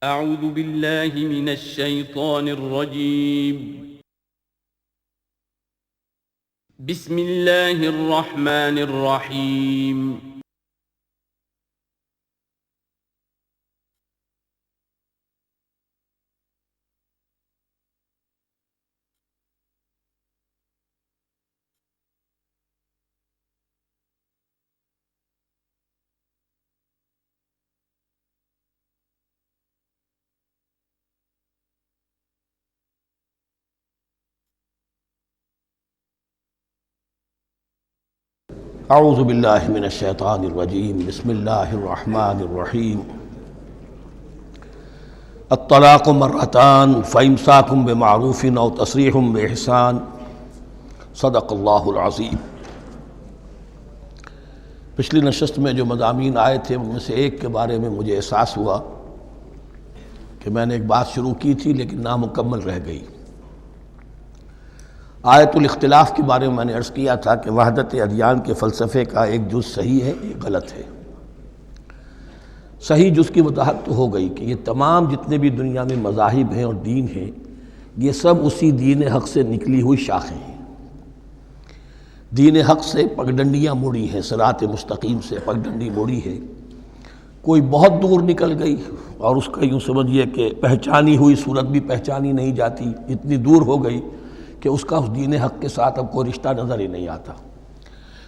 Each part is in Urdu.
اعوذ باللہ من الشیطان الرجیم بسم اللہ الرحمن الرحیم اعوذ باللہ من الشیطان الرجیم بسم اللہ الرحمن الرحیم الطلاق مرتان فامساک بمعروف او تسریح باحسان صدق اللہ العظیم۔ پچھلی نشست میں جو مضامین آئے تھے ان میں سے ایک کے بارے میں مجھے احساس ہوا کہ میں نے ایک بات شروع کی تھی لیکن نامکمل رہ گئی۔ آیت الاختلاف کے بارے میں نے عرض کیا تھا کہ وحدت ادیان کے فلسفے کا ایک جز صحیح ہے، ایک غلط ہے۔ صحیح جز کی وضاحت تو ہو گئی کہ یہ تمام جتنے بھی دنیا میں مذاہب ہیں اور دین ہیں یہ سب اسی دین حق سے نکلی ہوئی شاخیں ہیں۔ دین حق سے پگڈنڈیاں مڑی ہیں، صراط مستقیم سے پگڈنڈی مڑی ہے، کوئی بہت دور نکل گئی اور اس کا یوں سمجھیے کہ پہچانی ہوئی صورت بھی پہچانی نہیں جاتی، اتنی دور ہو گئی کہ اس کا اس دین حق کے ساتھ اب کوئی رشتہ نظر ہی نہیں آتا۔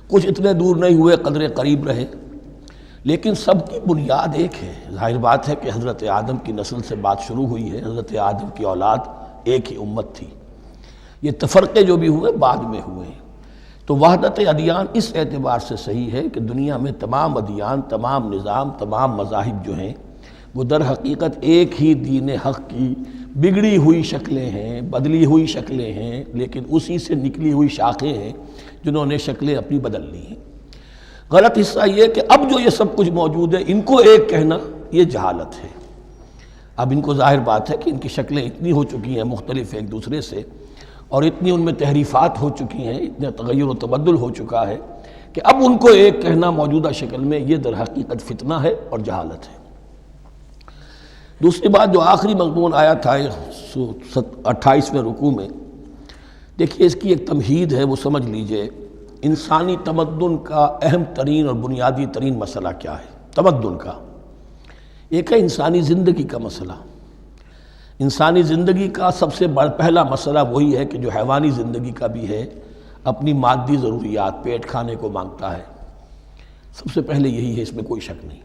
کچھ اتنے دور نہیں ہوئے، قدرے قریب رہے، لیکن سب کی بنیاد ایک ہے۔ ظاہر بات ہے کہ حضرت آدم کی نسل سے بات شروع ہوئی ہے، حضرت آدم کی اولاد ایک ہی امت تھی۔ یہ تفرقے جو بھی ہوئے بعد میں ہوئے ہیں۔ تو وحدت ادیان اس اعتبار سے صحیح ہے کہ دنیا میں تمام ادیان، تمام نظام، تمام مذاہب جو ہیں وہ در حقیقت ایک ہی دین حق کی بگڑی ہوئی شکلیں ہیں، بدلی ہوئی شکلیں ہیں، لیکن اسی سے نکلی ہوئی شاخیں ہیں جنہوں نے شکلیں اپنی بدل لی ہیں۔ غلط حصہ یہ کہ اب جو یہ سب کچھ موجود ہے ان کو ایک کہنا یہ جہالت ہے۔ اب ان کو ظاہر بات ہے کہ ان کی شکلیں اتنی ہو چکی ہیں مختلف ایک دوسرے سے، اور اتنی ان میں تحریفات ہو چکی ہیں، اتنا تغیر و تبدل ہو چکا ہے کہ اب ان کو ایک کہنا موجودہ شکل میں یہ در حقیقت فتنہ ہے اور جہالت ہے۔ دوسری بات جو آخری مضمون آیا تھا 28ویں رکوع میں، دیکھیے اس کی ایک تمہید ہے، وہ سمجھ لیجئے۔ انسانی تمدن کا اہم ترین اور بنیادی ترین مسئلہ کیا ہے؟ تمدن کا ایک ہے انسانی زندگی کا مسئلہ۔ انسانی زندگی کا سب سے پہلا مسئلہ وہی ہے کہ جو حیوانی زندگی کا بھی ہے، اپنی مادی ضروریات، پیٹ کھانے کو مانگتا ہے، سب سے پہلے یہی ہے، اس میں کوئی شک نہیں۔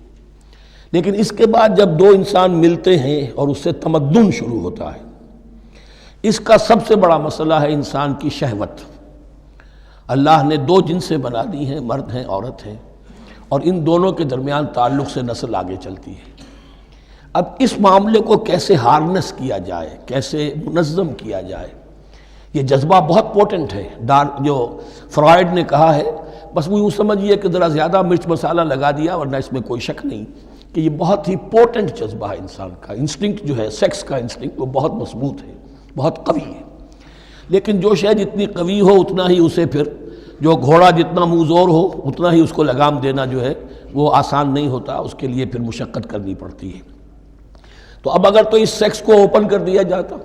لیکن اس کے بعد جب دو انسان ملتے ہیں اور اس سے تمدن شروع ہوتا ہے، اس کا سب سے بڑا مسئلہ ہے انسان کی شہوت۔ اللہ نے دو جنسیں بنا دی ہیں، مرد ہیں، عورت ہیں، اور ان دونوں کے درمیان تعلق سے نسل آگے چلتی ہے۔ اب اس معاملے کو کیسے ہارنس کیا جائے، کیسے منظم کیا جائے، یہ جذبہ بہت پوٹنٹ ہے۔ جو فرائڈ نے کہا ہے، بس وہ یوں سمجھیے کہ ذرا زیادہ مرچ مسالہ لگا دیا، ورنہ اس میں کوئی شک نہیں کہ یہ بہت ہی پوٹنٹ جذبہ ہے انسان کا۔ انسٹنکٹ جو ہے، سیکس کا انسٹنکٹ، وہ بہت مضبوط ہے، بہت قوی ہے۔ لیکن جو شے جتنی قوی ہو اتنا ہی اسے پھر، جو گھوڑا جتنا منہ زور ہو اتنا ہی اس کو لگام دینا جو ہے وہ آسان نہیں ہوتا، اس کے لیے پھر مشقت کرنی پڑتی ہے۔ تو اب اگر تو اس سیکس کو اوپن کر دیا جاتا،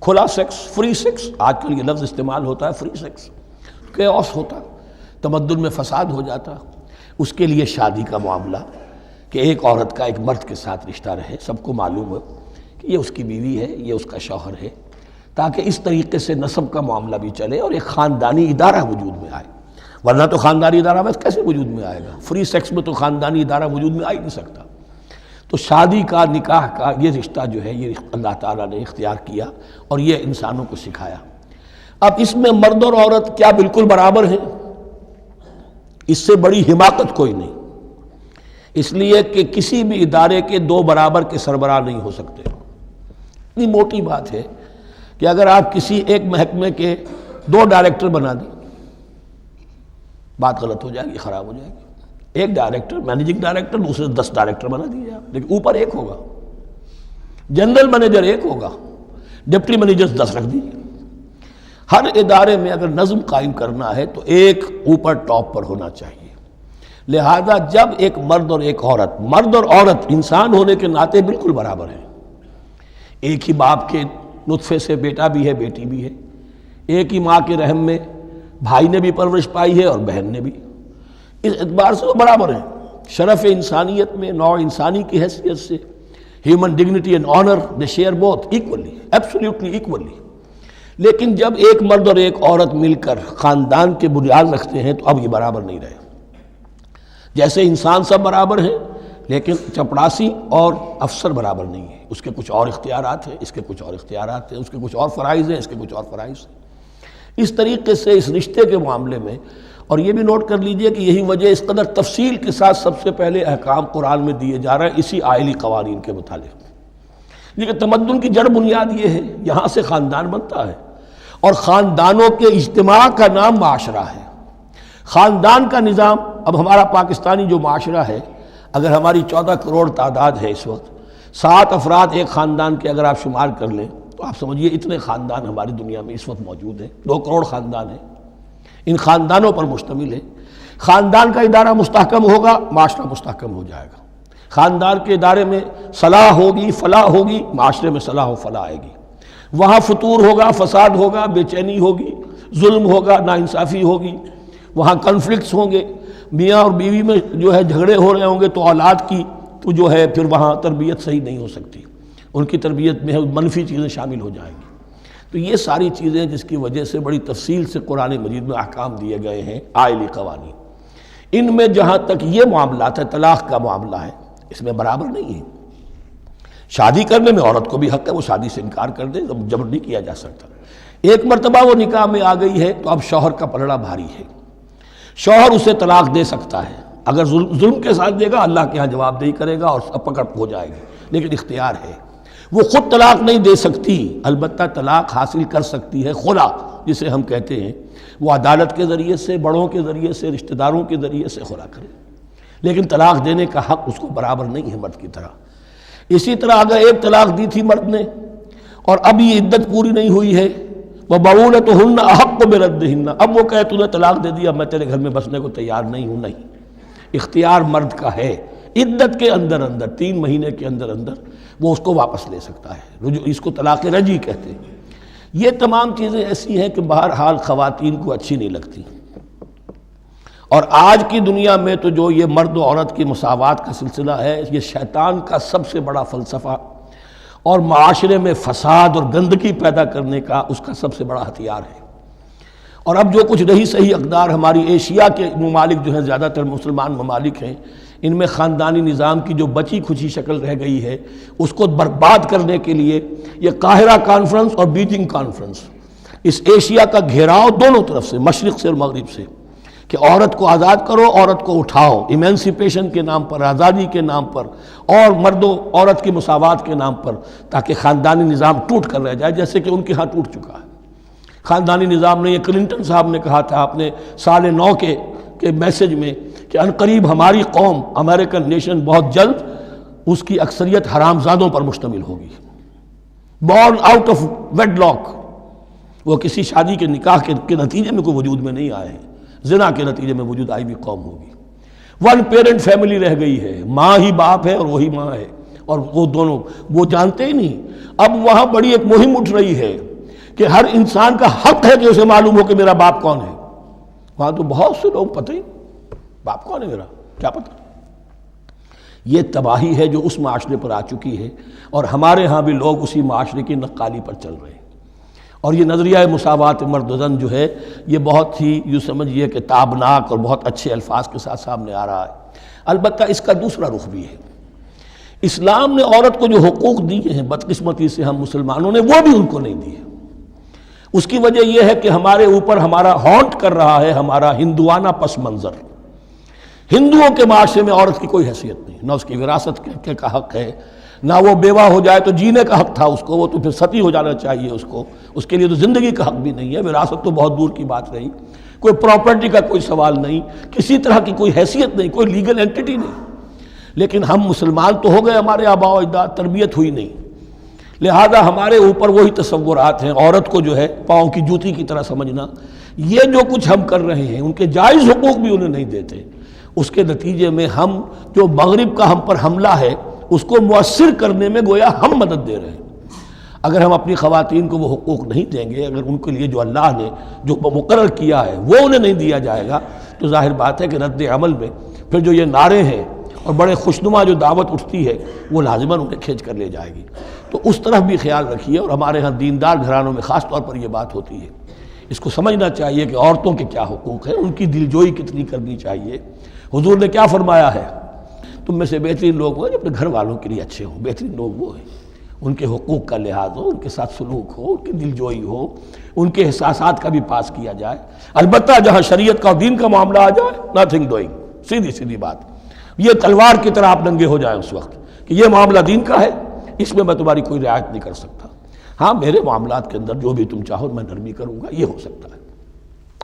کھلا سیکس، فری سیکس، آج کل یہ لفظ استعمال ہوتا ہے، فری سیکس، کیوس ہوتا، تمدن میں فساد ہو جاتا۔ اس کے لیے شادی کا معاملہ کہ ایک عورت کا ایک مرد کے ساتھ رشتہ رہے، سب کو معلوم ہو کہ یہ اس کی بیوی ہے، یہ اس کا شوہر ہے، تاکہ اس طریقے سے نسب کا معاملہ بھی چلے اور ایک خاندانی ادارہ وجود میں آئے۔ ورنہ تو خاندانی ادارہ بس کیسے وجود میں آئے گا؟ فری سیکس میں تو خاندانی ادارہ وجود میں آ ہی نہیں سکتا۔ تو شادی کا، نکاح کا یہ رشتہ جو ہے یہ اللہ تعالیٰ نے اختیار کیا اور یہ انسانوں کو سکھایا۔ اب اس میں مرد اور عورت کیا بالکل برابر ہیں؟ اس سے بڑی حماقت کوئی نہیں، اس لیے کہ کسی بھی ادارے کے دو برابر کے سربراہ نہیں ہو سکتے۔ اتنی موٹی بات ہے کہ اگر آپ کسی ایک محکمے کے دو ڈائریکٹر بنا دیں، بات غلط ہو جائے گی، خراب ہو جائے گی۔ ایک ڈائریکٹر، مینیجنگ ڈائریکٹر، دوسرے 10 ڈائریکٹر بنا دیجیے آپ، لیکن اوپر ایک ہوگا، جنرل مینیجر ایک ہوگا، ڈپٹی مینیجر 10 رکھ دیجیے۔ ہر ادارے میں اگر نظم قائم کرنا ہے تو ایک اوپر ٹاپ پر ہونا چاہیے۔ لہذا جب ایک مرد اور ایک عورت، مرد اور عورت انسان ہونے کے ناطے بالکل برابر ہیں، ایک ہی باپ کے نطفے سے بیٹا بھی ہے بیٹی بھی ہے، ایک ہی ماں کے رحم میں بھائی نے بھی پرورش پائی ہے اور بہن نے بھی، اس اعتبار سے وہ برابر ہیں، شرف انسانیت میں، نوع انسانی کی حیثیت سے، human dignity and honour they share both equally, absolutely equally. لیکن جب ایک مرد اور ایک عورت مل کر خاندان کے بنیاد رکھتے ہیں تو اب یہ برابر نہیں رہے۔ جیسے انسان سب برابر ہیں لیکن چپڑاسی اور افسر برابر نہیں ہے، اس کے کچھ اور اختیارات ہیں، اس کے کچھ اور اختیارات ہیں، اس کے کچھ اور فرائض ہیں، اس کے کچھ اور فرائض ہیں۔ اس طریقے سے اس رشتے کے معاملے میں، اور یہ بھی نوٹ کر لیجئے کہ یہی وجہ اس قدر تفصیل کے ساتھ سب سے پہلے احکام قرآن میں دیے جا رہے ہیں اسی آئلی قوانین کے متعلق۔ لیکن تمدن کی جڑ بنیاد یہ ہے، یہاں سے خاندان بنتا ہے، اور خاندانوں کے اجتماع کا نام معاشرہ ہے۔ خاندان کا نظام، اب ہمارا پاکستانی جو معاشرہ ہے، اگر ہماری 14 کروڑ تعداد ہے اس وقت، 7 افراد ایک خاندان کے اگر آپ شمار کر لیں تو آپ سمجھیے اتنے خاندان ہماری دنیا میں اس وقت موجود ہیں، 2 کروڑ خاندان ہیں، ان خاندانوں پر مشتمل ہے۔ خاندان کا ادارہ مستحکم ہوگا، معاشرہ مستحکم ہو جائے گا۔ خاندان کے ادارے میں صلاح ہوگی، فلاح ہوگی، معاشرے میں صلاح و فلاح آئے گی۔ وہاں فتور ہوگا، فساد ہوگا، بے چینی ہوگی، ظلم ہوگا، ناانصافی ہوگی، وہاں کنفلکٹس ہوں گے، میاں اور بیوی میں جو ہے جھگڑے ہو رہے ہوں گے تو اولاد کی تو جو ہے پھر وہاں تربیت صحیح نہیں ہو سکتی، ان کی تربیت میں منفی چیزیں شامل ہو جائیں گی۔ تو یہ ساری چیزیں جس کی وجہ سے بڑی تفصیل سے قرآن مجید میں احکام دیے گئے ہیں آئلی قوانین، ان میں جہاں تک یہ معاملات ہے، طلاق کا معاملہ ہے، اس میں برابر نہیں ہے۔ شادی کرنے میں عورت کو بھی حق ہے، وہ شادی سے انکار کر دے، جبر نہیں کیا جا سکتا۔ ایک مرتبہ وہ نکاح میں آ گئی ہے تو اب شوہر کا پلڑا بھاری ہے، شوہر اسے طلاق دے سکتا ہے، اگر ظلم کے ساتھ دے گا اللہ کے ہاں جواب دہی کرے گا اور پکڑ ہو جائے گی، لیکن اختیار ہے۔ وہ خود طلاق نہیں دے سکتی، البتہ طلاق حاصل کر سکتی ہے، خلا جسے ہم کہتے ہیں، وہ عدالت کے ذریعے سے، بڑوں کے ذریعے سے، رشتہ داروں کے ذریعے سے خلا کرے، لیکن طلاق دینے کا حق اس کو برابر نہیں ہے مرد کی طرح۔ اسی طرح اگر ایک طلاق دی تھی مرد نے اور اب یہ عدت پوری نہیں ہوئی ہے، وَبَعُولَتُهُنَّ أَحَقُّ بِرَدِّهِنَّ، اب وہ کہے تو نے طلاق دے دیا، میں تیرے گھر میں بسنے کو تیار نہیں ہوں، نہیں، اختیار مرد کا ہے، عدت کے اندر 3 مہینے کے اندر وہ اس کو واپس لے سکتا ہے، اس کو طلاق رجعی کہتے ہیں۔ یہ تمام چیزیں ایسی ہیں کہ بہرحال خواتین کو اچھی نہیں لگتی، اور آج کی دنیا میں تو جو یہ مرد و عورت کی مساوات کا سلسلہ ہے، یہ شیطان کا سب سے بڑا فلسفہ اور معاشرے میں فساد اور گندگی پیدا کرنے کا اس کا سب سے بڑا ہتھیار ہے۔ اور اب جو کچھ رہی صحیح اقدار ہماری ایشیا کے ممالک جو ہیں، زیادہ تر مسلمان ممالک ہیں، ان میں خاندانی نظام کی جو بچی کھچی شکل رہ گئی ہے اس کو برباد کرنے کے لیے یہ قاہرہ کانفرنس اور بیجنگ کانفرنس، اس ایشیا کا گھیراؤ دونوں طرف سے، مشرق سے اور مغرب سے، کہ عورت کو آزاد کرو، عورت کو اٹھاؤ، ایمینسیپیشن کے نام پر، آزادی کے نام پر، اور مرد و عورت کی مساوات کے نام پر، تاکہ خاندانی نظام ٹوٹ کر رہ جائے، جیسے کہ ان کے ہاں ٹوٹ چکا ہے خاندانی نظام نے۔ یہ کلنٹن صاحب نے کہا تھا اپنے سال 9 کے میسج میں کہ عنقریب ہماری قوم، امریکن نیشن، بہت جلد اس کی اکثریت حرام زادوں پر مشتمل ہوگی، born out of wedlock, وہ کسی شادی کے نکاح کے نتیجے میں کوئی وجود میں نہیں آئے ہیں، زنا کے نتیجے میں وجود آئی بھی قوم ہوگی۔ 1 پیرنٹ فیملی رہ گئی ہے، ماں ہی باپ ہے اور وہی ماں ہے، اور وہ دونوں وہ جانتے ہی نہیں۔ اب وہاں بڑی ایک مہم اٹھ رہی ہے کہ ہر انسان کا حق ہے کہ اسے معلوم ہو کہ میرا باپ کون ہے۔ وہاں تو بہت سے لوگ پتہ ہی باپ کون ہے میرا، کیا پتہ۔ یہ تباہی ہے جو اس معاشرے پر آ چکی ہے، اور ہمارے ہاں بھی لوگ اسی معاشرے کی نقالی پر چل رہے ہیں۔ اور یہ نظریہ مساوات مرد و زن جو ہے یہ بہت ہی یوں سمجھیے کہ تابناک اور بہت اچھے الفاظ کے ساتھ سامنے آ رہا ہے۔ البتہ اس کا دوسرا رخ بھی ہے، اسلام نے عورت کو جو حقوق دیے ہیں بدقسمتی سے ہم مسلمانوں نے وہ بھی ان کو نہیں دیے۔ اس کی وجہ یہ ہے کہ ہمارے اوپر ہمارا ہانٹ کر رہا ہے ہمارا ہندوانہ پس منظر۔ ہندوؤں کے معاشرے میں عورت کی کوئی حیثیت نہیں، نہ اس کی وراثت کا حق ہے، نہ وہ بیوہ ہو جائے تو جینے کا حق تھا اس کو، وہ تو پھر ستی ہو جانا چاہیے اس کو، اس کے لیے تو زندگی کا حق بھی نہیں ہے، وراثت تو بہت دور کی بات رہی، کوئی پراپرٹی کا کوئی سوال نہیں، کسی طرح کی کوئی حیثیت نہیں، کوئی لیگل اینٹیٹی نہیں۔ لیکن ہم مسلمان تو ہو گئے، ہمارے آباء و اجداد، تربیت ہوئی نہیں، لہذا ہمارے اوپر وہی تصورات ہیں، عورت کو جو ہے پاؤں کی جوتی کی طرح سمجھنا۔ یہ جو کچھ ہم کر رہے ہیں ان کے جائز حقوق بھی انہیں نہیں دیتے، اس کے نتیجے میں ہم جو مغرب کا ہم پر حملہ ہے اس کو مؤثر کرنے میں گویا ہم مدد دے رہے ہیں۔ اگر ہم اپنی خواتین کو وہ حقوق نہیں دیں گے، اگر ان کے لیے جو اللہ نے جو مقرر کیا ہے وہ انہیں نہیں دیا جائے گا، تو ظاہر بات ہے کہ رد عمل میں پھر جو یہ نعرے ہیں اور بڑے خوشنما جو دعوت اٹھتی ہے وہ لازماً انہیں کھینچ کر لے جائے گی۔ تو اس طرف بھی خیال رکھیے، اور ہمارے ہاں دیندار گھرانوں میں خاص طور پر یہ بات ہوتی ہے، اس کو سمجھنا چاہیے کہ عورتوں کے کیا حقوق ہیں، ان کی دلجوئی کتنی کرنی چاہیے۔ حضور نے کیا فرمایا ہے؟ تم میں سے بہترین لوگ وہ ہیں جو اپنے گھر والوں کے لیے اچھے ہوں۔ بہترین لوگ وہ ہیں ان کے حقوق کا لحاظ ہو، ان کے ساتھ سلوک ہو، ان کی دلجوئی ہو، ان کے احساسات کا بھی پاس کیا جائے۔ البتہ جہاں شریعت کا اور دین کا معاملہ آ جائے، نتھنگ ڈوئنگ، سیدھی سیدھی بات، یہ تلوار کی طرح آپ ننگے ہو جائیں اس وقت کہ یہ معاملہ دین کا ہے، اس میں میں تمہاری کوئی رعایت نہیں کر سکتا۔ ہاں میرے معاملات کے اندر جو بھی تم چاہو میں نرمی کروں گا، یہ ہو سکتا ہے۔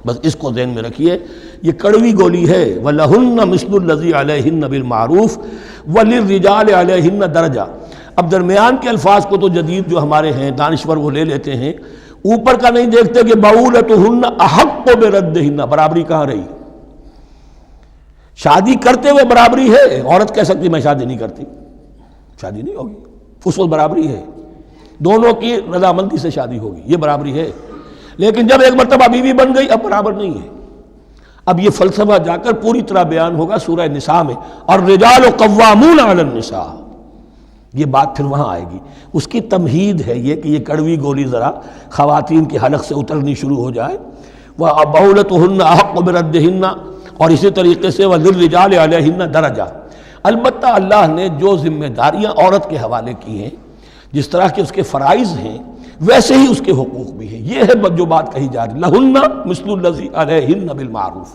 بس اس کو ذہن میں رکھیے، یہ کڑوی گولی ہے۔ وَلَهُنَّ مِثْلُ الَّذِي عَلَيْهِنَّ بِالْمَعْرُوفِ وَلِلرِّجَالِ عَلَيْهِنَّ دَرَجَةٌ۔ اب درمیان کے الفاظ کو تو جدید جو ہمارے ہیں دانشور وہ لے لیتے ہیں، اوپر کا نہیں دیکھتے کہ بَعُولَتُهُنَّ أَحَقُّ بِرَدِّهِنَّ، برابری کہاں رہی؟ شادی کرتے ہوئے برابری ہے، عورت کہہ سکتی میں شادی نہیں کرتی، شادی نہیں ہوگی، اس وقت برابری ہے، دونوں کی رضامندی سے شادی ہوگی، یہ برابری ہے۔ لیکن جب ایک مرتبہ بیوی بن گئی اب برابر نہیں ہے۔ اب یہ فلسفہ جا کر پوری طرح بیان ہوگا سورہ نساء میں، اور رجال قوامون علی النساء، یہ بات پھر وہاں آئے گی۔ اس کی تمہید ہے یہ کہ یہ کڑوی گولی ذرا خواتین کے حلق سے اترنی شروع ہو جائے۔ وَبَعُولَتُهُنَّ أَحَقُّ بِرَدِّهِنَّ، اور اسی طریقے سے وَلِلرِّجَالِ عَلَيْهِنَّ دَرَجَةٌ۔ البتہ اللہ نے جو ذمہ داریاں عورت کے حوالے کی ہیں، جس طرح کے اس کے فرائض ہیں ویسے ہی اس کے حقوق بھی ہیں، یہ ہے جو بات کہی جا رہی، لَهُنَّ مِثْلُ الَّذِي عَلَيْهِنَّ بِالْمَعْرُوفِ۔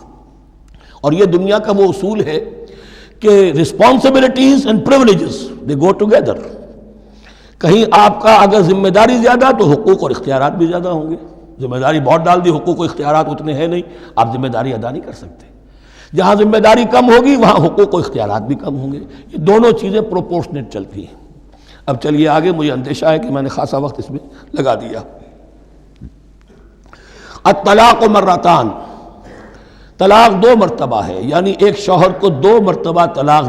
اور یہ دنیا کا وہ اصول ہے کہ responsibilities and privileges they go together۔ کہیں آپ کا اگر ذمہ داری زیادہ تو حقوق اور اختیارات بھی زیادہ ہوں گے۔ ذمہ داری بہت ڈال دی، حقوق و اختیارات اتنے ہیں نہیں، آپ ذمہ داری ادا نہیں کر سکتے۔ جہاں ذمہ داری کم ہوگی وہاں حقوق و اختیارات بھی کم ہوں گے، یہ دونوں چیزیں پروپورشنیٹ چلتی ہیں۔ اب چلیے آگے، مجھے اندیشہ ہے کہ میں نے خاصا وقت اس میں لگا دیا۔ الطلاق مرتان، طلاق 2 مرتبہ ہے، یعنی ایک شوہر کو 2 مرتبہ طلاق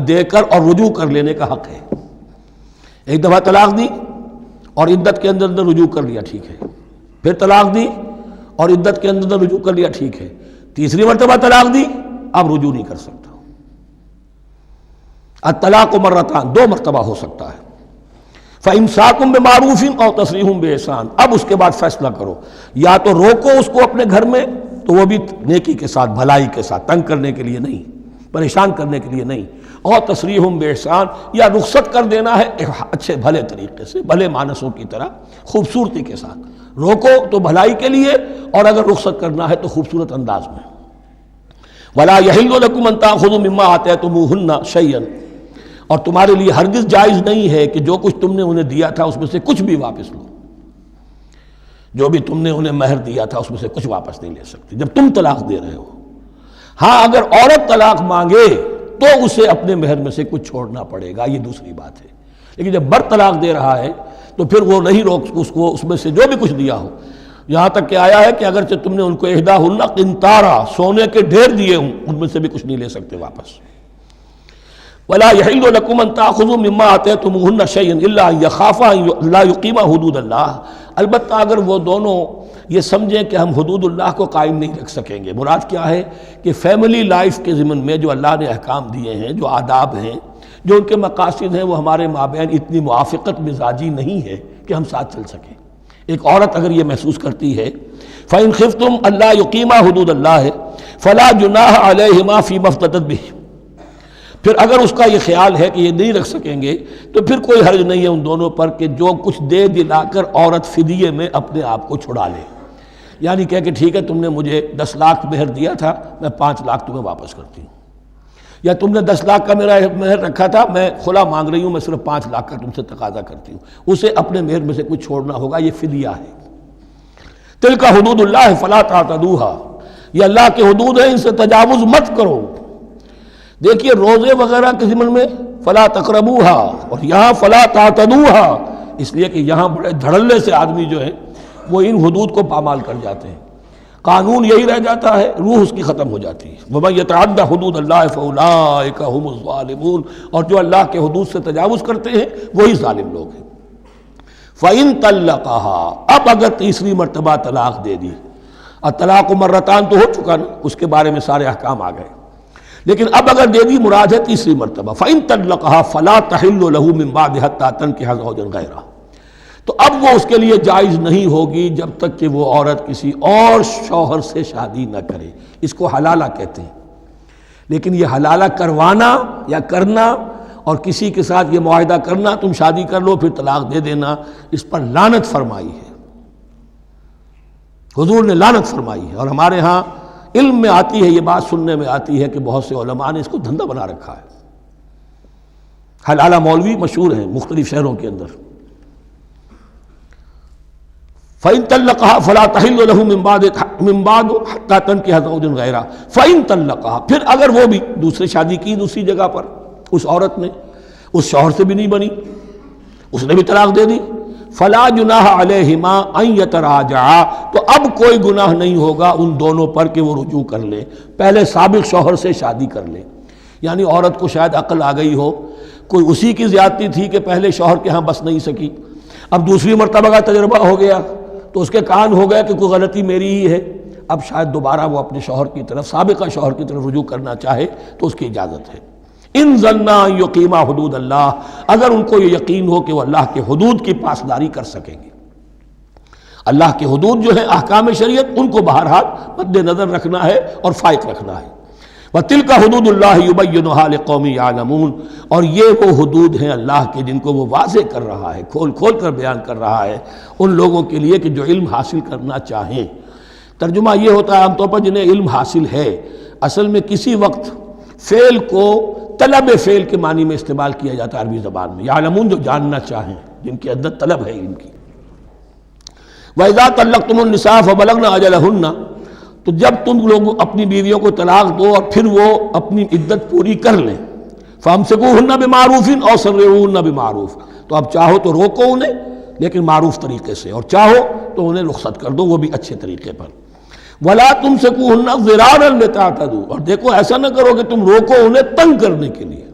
دے کر اور رجوع کر لینے کا حق ہے۔ ایک دفعہ طلاق دی اور عدت کے اندر رجوع کر لیا، ٹھیک ہے، پھر طلاق دی اور عدت کے اندر رجوع کر لیا، ٹھیک ہے، تیسری مرتبہ طلاق دی، اب رجوع نہیں کر سکتا۔ الطلاق مرتان، 2 مرتبہ ہو سکتا ہے۔ فَإِمْسَاكٌ بِمَعْرُوفٍ أَوْ تَسْرِيحٌ بِإِحْسَانٍ، اب اس کے بعد فیصلہ کرو، یا تو روکو اس کو اپنے گھر میں تو وہ بھی نیکی کے ساتھ، بھلائی کے ساتھ، تنگ کرنے کے لیے نہیں، پریشان کرنے کے لیے نہیں، اور تسریح بِإِحْسَان، یا رخصت کر دینا ہے اچھے بھلے طریقے سے، بھلے مانسوں کی طرح خوبصورتی کے ساتھ، روکو تو بھلائی کے لیے، اور اگر رخصت کرنا ہے تو خوبصورت انداز میں۔ وَلَا يَحِلُّ لَكُمْ أَن تَأْخُذُوا مِمَّا آتَيْتُمُوهُنَّ شَيْئًا، اور تمہارے لیے ہرگز جائز نہیں ہے کہ جو کچھ تم نے انہیں دیا تھا اس میں سے کچھ بھی واپس لو، جو بھی تم نے انہیں مہر دیا تھا اس میں سے کچھ واپس نہیں لے سکتے جب تم طلاق دے رہے ہو۔ ہاں اگر عورت طلاق مانگے تو اسے اپنے مہر میں سے کچھ چھوڑنا پڑے گا، یہ دوسری بات ہے، لیکن جب بر طلاق دے رہا ہے تو پھر وہ نہیں روک اس کو اس میں سے جو بھی کچھ دیا ہو، یہاں تک کہ آیا ہے کہ اگرچہ تم نے ان کو احداہن قنطارا، سونے کے ڈھیر دیے ہوں، ان میں سے بھی کچھ نہیں لے سکتے واپس۔ وَلَا يَحِلُّ لَكُمْ أَن تَأْخُذُوا مِمَّا آتَيْتُمُوهُنَّ شَيْئًا إِلَّا أَن يَخَافَا أَن لَا يُقِيمَا حُدُودَ اللَّهِ، البتہ اگر وہ دونوں یہ سمجھیں کہ ہم حدود اللہ کو قائم نہیں رکھ سکیں گے۔ مراد کیا ہے کہ فیملی لائف کے ضمن میں جو اللہ نے احکام دیے ہیں، جو آداب ہیں، جو ان کے مقاصد ہیں، وہ ہمارے مابین اتنی موافقت مزاجی نہیں ہے کہ ہم ساتھ چل سکیں۔ ایک عورت اگر یہ محسوس کرتی ہے فَإِنْ خِفْتُمْ أَلَّا يُقِيمَا حُدُودَ اللَّهِ فَلَا جُنَاحَ عَلَيْهِمَا فِي مَا افْتَدَتْ بِهِ، پھر اگر اس کا یہ خیال ہے کہ یہ نہیں رکھ سکیں گے تو پھر کوئی حرج نہیں ہے ان دونوں پر کہ جو کچھ دے دلا کر عورت فدیے میں اپنے آپ کو چھڑا لے، یعنی کہہ کہ ٹھیک ہے تم نے مجھے 10 لاکھ مہر دیا تھا، میں 5 لاکھ تمہیں واپس کرتی ہوں، یا تم نے 10 لاکھ کا میرا مہر رکھا تھا، میں کھلا مانگ رہی ہوں، میں صرف 5 لاکھ کا تم سے تقاضا کرتی ہوں، اسے اپنے مہر میں سے کچھ چھوڑنا ہوگا، یہ فدیہ ہے۔ تلک حدود اللہ فلا تعتدوها، یہ اللہ کے حدود ہیں، ان سے تجاوز مت کرو۔ دیکھیے روزے وغیرہ کے ضمن میں فلا تقربوها، اور یہاں فلا تعتدوها، اس لیے کہ یہاں بڑے دھڑلے سے آدمی جو ہیں وہ ان حدود کو پامال کر جاتے ہیں، قانون یہی رہ جاتا ہے، روح اس کی ختم ہو جاتی ہے۔ وَمَن يَتَعَدَّ حُدُودَ اللَّهِ فَأُولَٰئِكَ هُمُ الظَّالِمُونَ، اور جو اللہ کے حدود سے تجاوز کرتے ہیں وہی ظالم لوگ ہیں۔ فَإِن طَلَّقَهَا، اب اگر تیسری مرتبہ طلاق دے دی، الطلاق مرتان تو ہو چکا نا، اس کے بارے میں سارے احکام آ گئے، لیکن اب اگر دے دی مراد ہے تیسری مرتبہ، فَإِن طَلَّقَهَا فَلَا تَحِلُّ لَهُ مِن بَعْدِ حَتَّى تَنكِحَ زَوْجًا غَيْرَهُ، تو اب وہ اس کے لیے جائز نہیں ہوگی جب تک کہ وہ عورت کسی اور شوہر سے شادی نہ کرے۔ اس کو حلالہ کہتے ہیں، لیکن یہ حلالہ کروانا یا کرنا اور کسی کے ساتھ یہ معاہدہ کرنا تم شادی کر لو پھر طلاق دے دینا، اس پر لعنت فرمائی ہے، حضور نے لعنت فرمائی ہے۔ اور ہمارے ہاں علم میں آتی ہے، یہ بات سننے میں آتی ہے کہ بہت سے علماء نے اس کو دھندا بنا رکھا ہے۔ حلالہ مولوی مشہور ہیں مختلف شہروں کے اندر۔ فَإِن طَلَّقَهَا فَلَا تَحِلُّ لَهُ مِن بَعْدُ حَتَّى تَنكِحَ زَوْجًا غَيْرَهُ فَإِن طَلَّقَهَا، پھر اگر وہ بھی دوسری شادی کی دوسری جگہ پر، اس عورت نے اس شوہر سے بھی نہیں بنی، اس نے بھی طلاق دے دی، فَلَا جُنَاحَ عَلَيْهِمَا أَن يَتَرَاجَعَا، تو اب کوئی گناہ نہیں ہوگا ان دونوں پر کہ وہ رجوع کر لیں، پہلے سابق شوہر سے شادی کر لیں۔ یعنی عورت کو شاید عقل آ گئی ہو، کوئی اسی کی زیادتی تھی کہ پہلے شوہر کے ہاں بس نہیں سکی، اب دوسری مرتبہ کا تجربہ ہو گیا تو اس کے کان ہو گیا کہ کوئی غلطی میری ہی ہے، اب شاید دوبارہ وہ اپنے شوہر کی طرف، سابقہ شوہر کی طرف رجوع کرنا چاہے تو اس کی اجازت ہے۔ ان ظنا یقیما حدود اللہ، اگر ان کو یہ یقین ہو کہ وہ اللہ کے حدود کی پاسداری کر سکیں گے۔ اللہ کے حدود جو ہیں احکام شریعت، ان کو بہرحال مد نظر رکھنا ہے اور فائق رکھنا ہے۔ وَتِلْكَ حُدُودُ اللَّهِ يُبَيِّنُهَا لِقَوْمٍ يَعْلَمُونَ، اور یہ وہ حدود ہیں اللہ کے جن کو وہ واضح کر رہا ہے، کھول کھول کر بیان کر رہا ہے ان لوگوں کے لیے کہ جو علم حاصل کرنا چاہیں۔ ترجمہ یہ ہوتا ہے عام طور پر جنہیں علم حاصل ہے، اصل میں کسی وقت فعل کو طلب فعل کے معنی میں استعمال کیا جاتا ہے عربی زبان میں، یعلمون جو جاننا چاہیں، جن کے اندر طلب ہے علم کی۔ وَإِذَا طَلَّقْتُمُ النِّسَاءَ فَبَلَغْنَ أَجَلَهُنَّ، تو جب تم لوگ اپنی بیویوں کو طلاق دو اور پھر وہ اپنی عدت پوری کر لیں، فَأَمْسِكُوهُنَّ بِمَعْرُوفٍ أَوْ سَرِّحُوهُنَّ بِمَعْرُوفٍ، تو اب چاہو تو روکو انہیں لیکن معروف طریقے سے، اور چاہو تو انہیں رخصت کر دو وہ بھی اچھے طریقے پر۔ وَلَا تُمْسِكُوهُنَّ ضِرَارًا لِتَعْتَدُوا، اور دیکھو ایسا نہ کرو کہ تم روکو انہیں تنگ کرنے کے لیے۔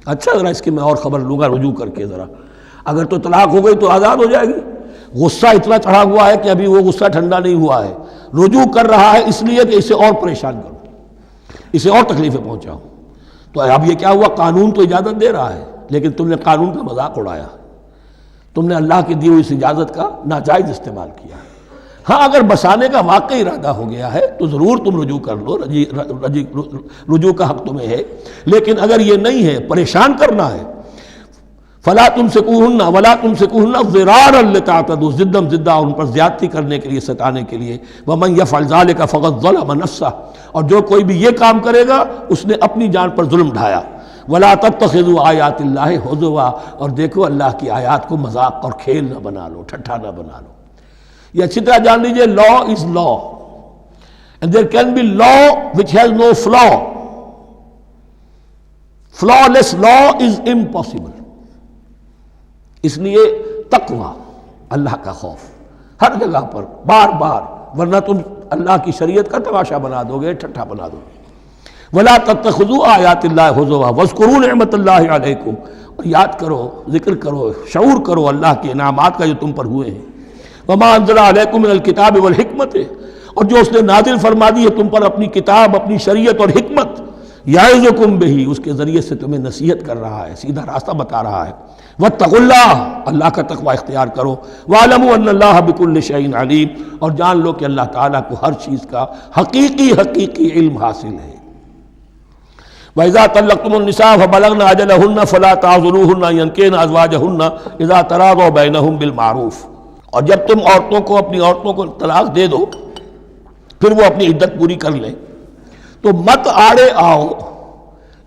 اچھا ذرا اس کی میں اور خبر لوں گا رجوع کر کے، ذرا اگر تو طلاق ہو گئی تو آزاد ہو جائے گی، غصہ اتنا چڑھا ہوا ہے کہ ابھی وہ غصہ ٹھنڈا نہیں ہوا ہے، رجوع کر رہا ہے اس لیے کہ اسے اور پریشان کروں، اسے اور تکلیفیں پہنچاؤں۔ تو اب یہ کیا ہوا، قانون تو اجازت دے رہا ہے لیکن تم نے قانون کا مذاق اڑایا، تم نے اللہ کی دی ہوئی اس اجازت کا ناجائز استعمال کیا۔ ہاں اگر بسانے کا واقعی ارادہ ہو گیا ہے تو ضرور تم رجوع کر لو، رجوع کا حق تمہیں ہے، لیکن اگر یہ نہیں ہے، پریشان کرنا ہے، فلا تمسکوہن ولا تمسکوہن ضرارا لتعتدوا، ضدم ضدہ ان پر زیادتی کرنے کے لیے، ستانے کے لیے۔ ومن یفعل ذلک فقد ظلم نفسہ، اور جو کوئی بھی یہ کام کرے گا اس نے اپنی جان پر ظلم ڈھایا۔ ولا تتخذوا آیات اللہ ہزوا، اور دیکھو اللہ کی آیات کو مذاق اور کھیل نہ بنا لو، ٹھٹھا نہ بنا لو۔ یہ اچھی طرح جان لیجئے، لا از لا and there can be law which has no flaw. Flawless law is impossible. اس لیے تقوی، اللہ کا خوف ہر جگہ پر بار بار، ورنہ تم اللہ کی شریعت کا تماشا بنا دو گے، ٹھٹھا بنا دو گے۔ وَلَا تَتَّخِذُوا آیَاتِ اللَّهِ هُزُوًا وَاذْكُرُوا نِعْمَتَ اللَّهِ عَلَيْكُمْ، اور یاد کرو، ذکر کرو، شعور کرو اللہ کے انعامات کا جو تم پر ہوئے ہیں۔ وَمَا أَنزَلَ عَلَيْكُم مِّنَ الْكِتَابِ وَالْحِكْمَةِ، اور جو اس نے نازل فرما دی ہے تم پر اپنی کتاب، اپنی شریعت اور حکمت، یعظکم بہ، اس کے ذریعے سے تمہیں نصیحت کر رہا ہے، سیدھا راستہ بتا رہا ہے۔ واتقوا اللہ، اللہ کا تقوی اختیار کرو۔ واعلموا ان اللہ بکل شیء علیم، اور جان لو کہ اللہ تعالیٰ کو ہر چیز کا حقیقی علم حاصل ہے۔ وَإِذَا طَلَّقْتُمُ النِّسَاءَ فَبَلَغْنَ أَجَلَهُنَّ فَلَا تَعْضُلُوهُنَّ أَن يَنكِحْنَ أَزْوَاجَهُنَّ إِذَا تَرَاضَوْا بَيْنَهُم بِالْمَعْرُوفِ، اور جب تم اپنی عورتوں کو طلاق دے دو پھر وہ اپنی عدت پوری کر لیں، تو مت آڑے آؤ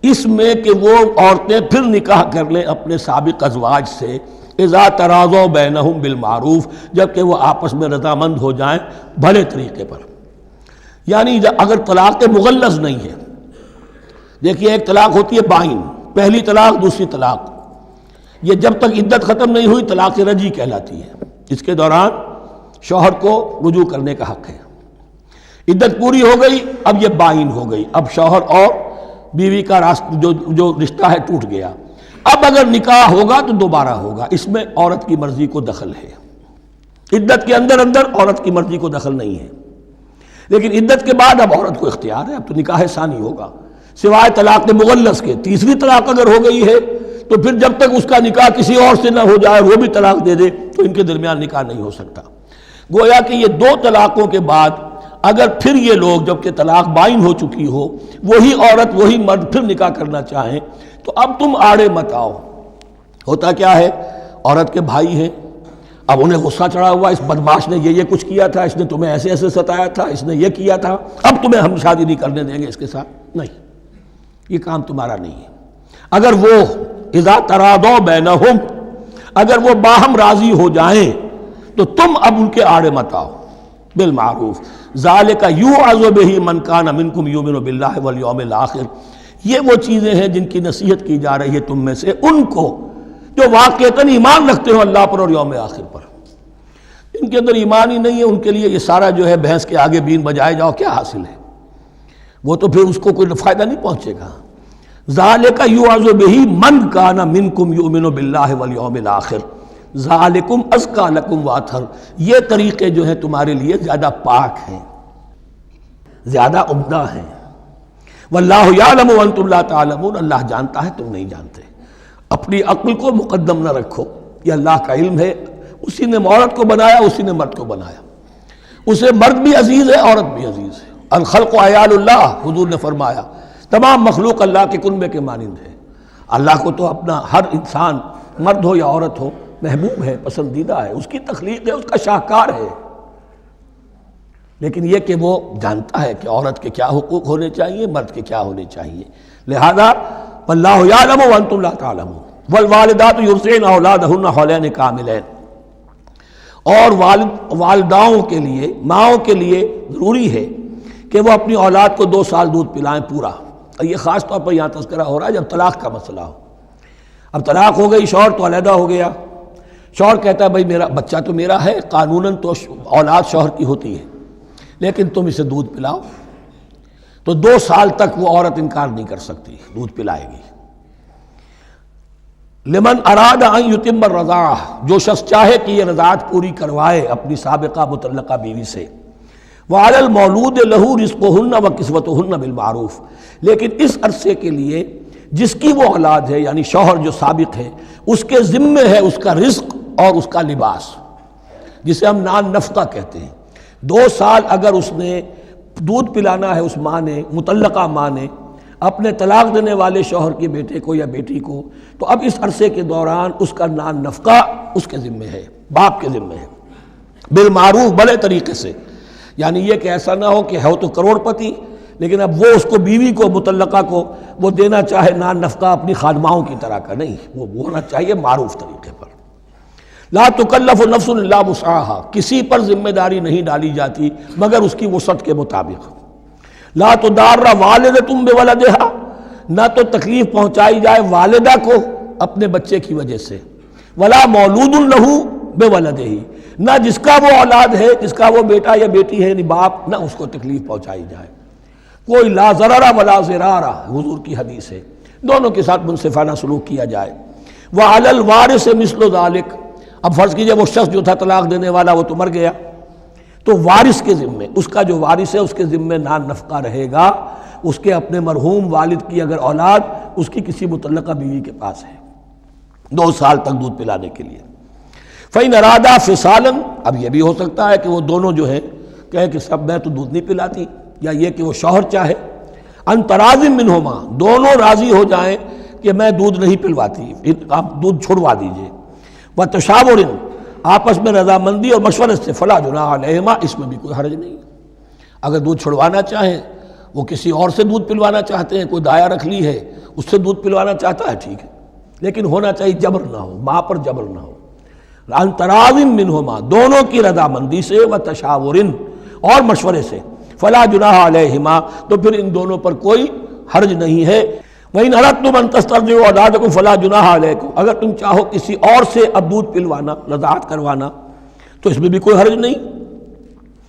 اس میں کہ وہ عورتیں پھر نکاح کر لیں اپنے سابق ازواج سے، اذا تراضوا بینہم بالمعروف، جبکہ وہ آپس میں رضامند ہو جائیں بھلے طریقے پر۔ یعنی اگر طلاق مغلظ نہیں ہے، دیکھیے ایک طلاق ہوتی ہے بائن، پہلی طلاق، دوسری طلاق، یہ جب تک عدت ختم نہیں ہوئی طلاق رجعی کہلاتی ہے، اس کے دوران شوہر کو رجوع کرنے کا حق ہے۔ عدت پوری ہو گئی، اب یہ بائن ہو گئی، اب شوہر اور بیوی کا جو رشتہ ہے ٹوٹ گیا۔ اب اگر نکاح ہوگا تو دوبارہ ہوگا، اس میں عورت کی مرضی کو دخل ہے، عدت کے اندر عورت کی مرضی کو دخل نہیں ہے، لیکن عدت کے بعد اب عورت کو اختیار ہے، اب تو نکاح ثانی ہوگا، سوائے طلاق مغلظ کے۔ تیسری طلاق اگر ہو گئی ہے تو پھر جب تک اس کا نکاح کسی اور سے نہ ہو جائے، وہ بھی طلاق دے دے، تو ان کے درمیان نکاح نہیں ہو سکتا۔ گویا کہ یہ دو طلاقوں کے بعد اگر پھر یہ لوگ جبکہ طلاق بائن ہو چکی ہو، وہی عورت وہی مرد پھر نکاح کرنا چاہیں تو اب تم آڑے مت آؤ۔ ہوتا کیا ہے، عورت کے بھائی ہیں، اب انہیں غصہ چڑھا ہوا، اس بدماش نے یہ کچھ کیا تھا، اس نے تمہیں ایسے ایسے ستایا تھا، اس نے یہ کیا تھا، اب تمہیں ہم شادی نہیں کرنے دیں گے اس کے ساتھ۔ نہیں، یہ کام تمہارا نہیں ہے۔ اگر وہ اذا تراضوا بینہم، اگر وہ باہم راضی ہو جائیں تو تم اب ان کے آڑے مت آؤ، بالمعروف۔ ذالک یوعظ بہ من کان منکم یؤمن باللہ والیوم الآخر، یہ وہ چیزیں ہیں جن کی نصیحت کی جا رہی ہے تم میں سے ان کو جو واقعتاً ایمان رکھتے ہو اللہ پر اور یوم آخر پر۔ ان کے اندر ایمان ہی نہیں ہے، ان کے لیے یہ سارا جو ہے بھینس کے آگے بین بجائے جاؤ کیا حاصل ہے، وہ تو پھر اس کو کوئی فائدہ نہیں پہنچے گا۔ ذالک یوعظ بہ من کان منکم یؤمن باللہ والیوم الآخر ذالکم ازکی لکم واطہر، یہ طریقے جو ہیں تمہارے لیے زیادہ پاک ہیں، زیادہ عمدہ ہیں۔ واللہ یعلم وانتم لا تعلمون، اللہ جانتا ہے تم نہیں جانتے۔ اپنی عقل کو مقدم نہ رکھو، یہ اللہ کا علم ہے، اسی نے عورت کو بنایا، اسی نے مرد کو بنایا، اسے مرد بھی عزیز ہے، عورت بھی عزیز ہے۔ الخلق عیال اللہ، حضور نے فرمایا تمام مخلوق اللہ کے کنبے کے مانند ہے۔ اللہ کو تو اپنا ہر انسان مرد ہو یا عورت ہو محبوب ہے، پسندیدہ ہے، اس کی تخلیق ہے، اس کا شاہکار ہے، لیکن یہ کہ وہ جانتا ہے کہ عورت کے کیا حقوق ہونے چاہیے، مرد کے کیا ہونے چاہیے۔ لہذا واللہ یعلم وانتم لا تعلمون والوالدات یرضعن اولادہن حولین کاملین، اور والداؤں کے لیے، ماؤں کے لیے ضروری ہے کہ وہ اپنی اولاد کو 2 سال دودھ پلائیں پورا۔ اور یہ خاص طور پر یہاں تذکرہ ہو رہا ہے جب طلاق کا مسئلہ ہو۔ اب طلاق ہو گئی، شوہر تو علیحدہ ہو گیا، شوہر کہتا ہے بھائی میرا بچہ تو میرا ہے، قانوناً تو اولاد شوہر کی ہوتی ہے، لیکن تم اسے دودھ پلاؤ، تو 2 سال تک وہ عورت انکار نہیں کر سکتی، دودھ پلائے گی۔ لمن اراد ان یتم الرضاعہ، جو شخص چاہے کہ یہ رضاعت پوری کروائے اپنی سابقہ مطلقہ بیوی سے۔ وعلی المولود لہ رزقہن وکسوتہن بالمعروف، لیکن اس عرصے کے لیے جس کی وہ اولاد ہے یعنی شوہر جو سابق ہے، اس کے ذمے ہے اس کا رزق اور اس کا لباس، جسے ہم نان نفقہ کہتے ہیں۔ 2 سال اگر اس نے دودھ پلانا ہے اس ماں نے، مطلقہ ماں نے اپنے طلاق دینے والے شوہر کے بیٹے کو یا بیٹی کو، تو اب اس عرصے کے دوران اس کا نان نفقہ اس کے ذمے ہے، باپ کے ذمے ہے، بالمعروف، بڑے طریقے سے۔ یعنی یہ کہ ایسا نہ ہو کہ ہے تو کروڑ پتی لیکن اب وہ اس کو بیوی کو مطلقہ کو وہ دینا چاہے نان نفقہ اپنی خادماؤں کی طرح کا، نہیں، وہ ہونا چاہیے معروف طریقے پر۔ لا تکلف نفس الا وسعها، کسی پر ذمہ داری نہیں ڈالی جاتی مگر اس کی وسعت کے مطابق۔ لا تضار والدۃ بولدہا، نہ تو تکلیف پہنچائی جائے والدہ کو اپنے بچے کی وجہ سے، ولا مولود لہ بولدہ، نہ جس کا وہ اولاد ہے، جس کا وہ بیٹا یا بیٹی ہے یعنی باپ، نہ اس کو تکلیف پہنچائی جائے۔ کوئی لا ضرر ولا ضرار، حضور کی حدیث ہے، دونوں کے ساتھ منصفانہ سلوک کیا جائے۔ وعلی الوارث مثل ذلک، اب فرض کیجئے وہ شخص جو تھا طلاق دینے والا وہ تو مر گیا، تو وارث کے ذمے، اس کا جو وارث ہے اس کے ذمے نان نفقہ رہے گا، اس کے اپنے مرحوم والد کی اگر اولاد اس کی کسی مطلقہ بیوی کے پاس ہے 2 سال تک دودھ پلانے کے لیے۔ فَإِنْ أَرَادَا فِصَالًا، اب یہ بھی ہو سکتا ہے کہ وہ دونوں جو ہیں کہے کہ سب میں تو دودھ نہیں پلاتی، یا یہ کہ وہ شوہر چاہے ان تراض منہما، دونوں راضی ہو جائیں کہ میں دودھ نہیں پلواتی، آپ دودھ چھڑوا دیجئے، وتشاور، آپس میں رضامندی اور مشورے سے، فلا جناح علیہما، اس میں بھی کوئی حرج نہیں۔ اگر دودھ چھڑوانا چاہیں، وہ کسی اور سے دودھ پلوانا چاہتے ہیں، کوئی دایا رکھ لی ہے اس سے دودھ پلوانا چاہتا ہے، ٹھیک ہے، لیکن ہونا چاہیے جبر نہ ہو، ماں پر جبر نہ ہو۔ ان تراض منہما، دونوں کی رضامندی سے، وتشاور، اور مشورے سے، فلا جناح علیہما، تو پھر ان دونوں پر کوئی حرج نہیں ہے۔ وَإِنْ أَرَدْتُمْ أَن تَسْتَرْضِعُوا أَوْلَادَكُمْ فَلَا جُنَاحَ عَلَيْكُمْ، اگر تم چاہو کسی اور سے اب دودھ پلوانا، رضاعت کروانا، تو اس میں بھی کوئی حرج نہیں۔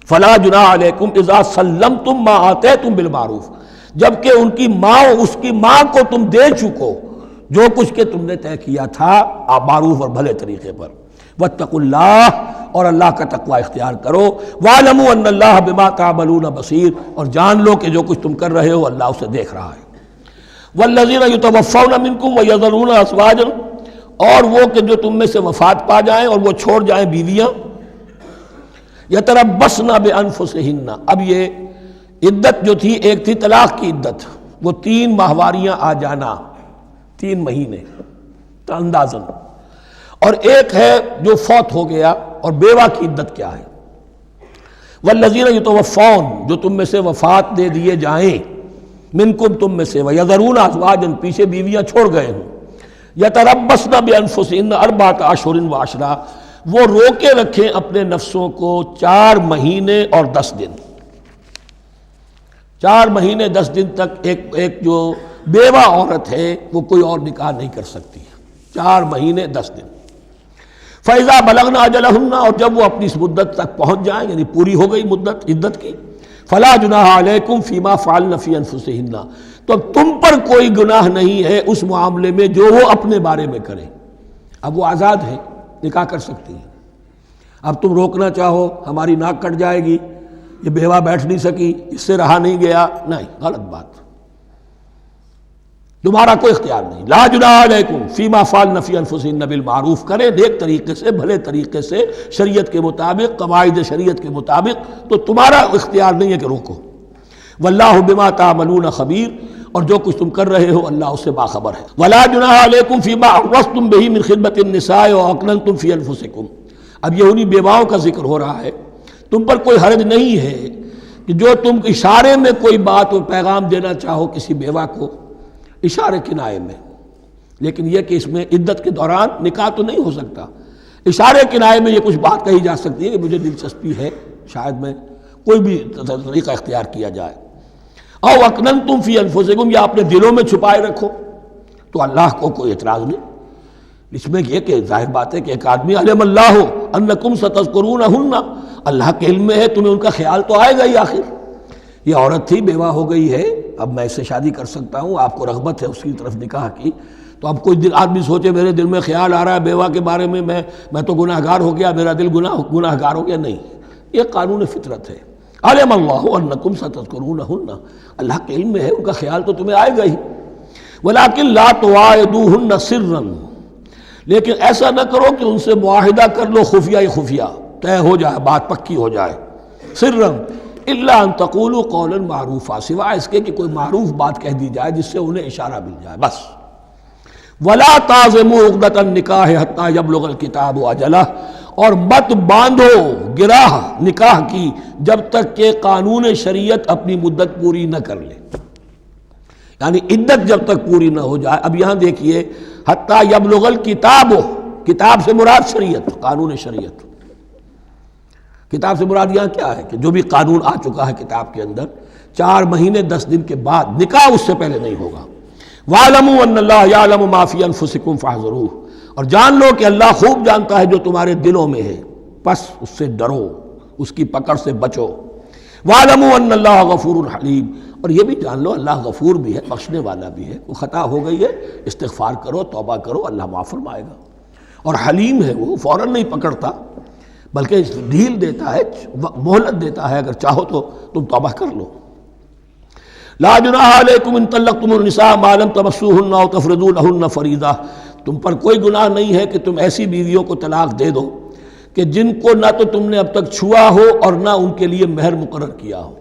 فَلَا جُنَاحَ عَلَيْكُمْ إِذَا سَلَّمْتُمْ مَا آتَيْتُمْ بِالْمَعْرُوف، جبکہ ان کی ماں، اس کی ماں کو تم دے چکو جو کچھ کہ تم نے طے کیا تھا معروف اور بھلے طریقے پر۔ واتقوا اللہ، اور اللہ کا تقوی اختیار کرو۔ واعلموا ان اللہ بما تعملون بصیر، اور جان لو کہ جو کچھ تم کر رہے ہو اللہ اسے دیکھ رہا ہے۔ والذین یتوفون منکم ویذرون ازواجا، اور وہ کہ جو تم میں سے وفات پا جائیں اور وہ چھوڑ جائیں بیویاں، یتربصن بانفسہن، اب یہ عدت جو تھی ایک تھی طلاق کی عدت، وہ 3 ماہواریاں آ جانا، 3 مہینے اندازاً، اور ایک ہے جو فوت ہو گیا، اور بیوہ کی عدت کیا ہے۔ والذین یتوفون، جو تم میں سے وفات دے دیے جائیں، منکم تم میں سے، ویذرون ازواجا، پیچھے بیویاں چھوڑ گئے ہوں، یتربصن بانفسہن 4 اشہر وعشرا، وہ روکے رکھیں اپنے نفسوں کو 4 مہینے اور 10 دن، 4 مہینے 10 دن تک ایک جو بیوہ عورت ہے وہ کوئی اور نکاح نہیں کر سکتی، 4 مہینے 10 دن۔ فَإِذَا بَلَغْنَ أَجَلَهُنَّ، اور جب وہ اپنی اس مدت تک پہنچ جائیں، یعنی پوری ہو گئی مدت عدت کی، فَلَا جُنَاحَ عَلَيْكُمْ فِي مَا فَعَلْنَ فِي أَنفُسِهِنَّ، تو اب تم پر کوئی گناہ نہیں ہے اس معاملے میں جو وہ اپنے بارے میں کریں۔ اب وہ آزاد ہے، نکاح کر سکتی ہیں۔ اب تم روکنا چاہو، ہماری ناک کٹ جائے گی، یہ بیوہ بیٹھ نہیں سکی، اس سے رہا نہیں گیا، نہیں، غلط بات، تمہارا کوئی اختیار نہیں۔ لا جناح علیکم فیما فعلن فی انفسہن بالمعروف، کرے نیک طریقے سے، بھلے طریقے سے، شریعت کے مطابق، قواعد شریعت کے مطابق، تو تمہارا اختیار نہیں ہے کہ روکو۔ واللہ بما تعملون خبیر، اور جو کچھ تم کر رہے ہو اللہ اس سے باخبر ہے۔ ولا جناح علیکم فیما عرضتم بہ من خطبۃ النساء واکننتم فی انفسکم، اب یہ انہی بیواؤں کا ذکر ہو رہا ہے، تم پر کوئی حرج نہیں ہے کہ جو تم اشارے میں کوئی بات اور پیغام دینا چاہو کسی بیوہ کو، اشارے کنائے میں، لیکن یہ کہ اس میں عدت کے دوران نکاح تو نہیں ہو سکتا، اشارے کنائے میں یہ کچھ بات کہی جا سکتی ہے کہ مجھے دلچسپی ہے، شاید میں کوئی بھی طریقہ اختیار کیا جائے۔ او اکننتم فی انفسکم، یا اپنے دلوں میں چھپائے رکھو، تو اللہ کو کوئی اعتراض نہیں۔ اس میں یہ کہ ظاہر بات ہے کہ ایک آدمی علم اللہ انکم ستذکرونہن، اللہ کے علم میں ہے تمہیں ان کا خیال تو آئے گا ہی، آخر یہ عورت تھی، بیوہ ہو گئی ہے، اب میں اس سے شادی کر سکتا ہوں، آپ کو رغبت ہے اس کی طرف نکاح کی، تو اب کوئی آدمی سوچے میرے دل میں خیال آ رہا ہے بیوہ کے بارے میں، میں تو گناہ گار ہو گیا، میرا دل گناہ گار ہو گیا، نہیں، یہ قانون فطرت ہے۔ علم اللہ انکم ستذکرونہن، اللہ کے علم میں ہے ان کا خیال تو تمہیں آئے گا ہی۔ ولیکن لا تواعدوہن سرا، لیکن ایسا نہ کرو کہ ان سے معاہدہ کر لو خفیہ طے ہو جائے، بات پکی ہو جائے، سرا الا ان تقولوا قولا معروفا، سوائے اس کے کہ کوئی معروف بات کہہ دی جائے جس سے انہیں اشارہ مل جائے، بس۔ ولا تعزموا عقدۃ النکاح حتی یبلغ الکتاب اجلہ، اور مت باندھو گراہ نکاح کی جب تک کہ قانون شریعت اپنی مدت پوری نہ کر لے، یعنی عدت جب تک پوری نہ ہو جائے۔ اب یہاں دیکھیے حتی یبلغ الکتاب، کتاب سے مراد شریعت، قانون شریعت، کتاب سے مراد یہاں کیا ہے کہ جو بھی قانون آ چکا ہے کتاب کے اندر، 4 مہینے 10 دن کے بعد نکاح اس سے پہلے نہیں ہوگا۔ وَاعْلَمُوا أَنَّ اللَّهَ يَعْلَمُ مَا فِي أَنفُسِكُمْ فَاحْذَرُوهُ، اور جان لو کہ اللہ خوب جانتا ہے جو تمہارے دلوں میں ہے، پس اس سے ڈرو، اس کی پکڑ سے بچو۔ وَاعْلَمُوا أَنَّ اللَّهَ غَفُورٌ حَلِيمٌ، اور یہ بھی جان لو اللہ غفور بھی ہے، بخشنے والا بھی ہے، کوئی خطا ہو گئی ہے استغفار کرو، توبہ کرو، اللہ معاف فرمائے گا۔ اور حلیم ہے، وہ فوراً نہیں پکڑتا بلکہ ڈھیل دیتا ہے، مہلت دیتا ہے، اگر چاہو تو تم توبہ کر لو۔ لا جناح علیکم ان طلقتم النساء ما لم تمسوهن او تفرضوا لهن فریضہ، تم پر کوئی گناہ نہیں ہے کہ تم ایسی بیویوں کو طلاق دے دو کہ جن کو نہ تو تم نے اب تک چھوا ہو اور نہ ان کے لیے مہر مقرر کیا ہو۔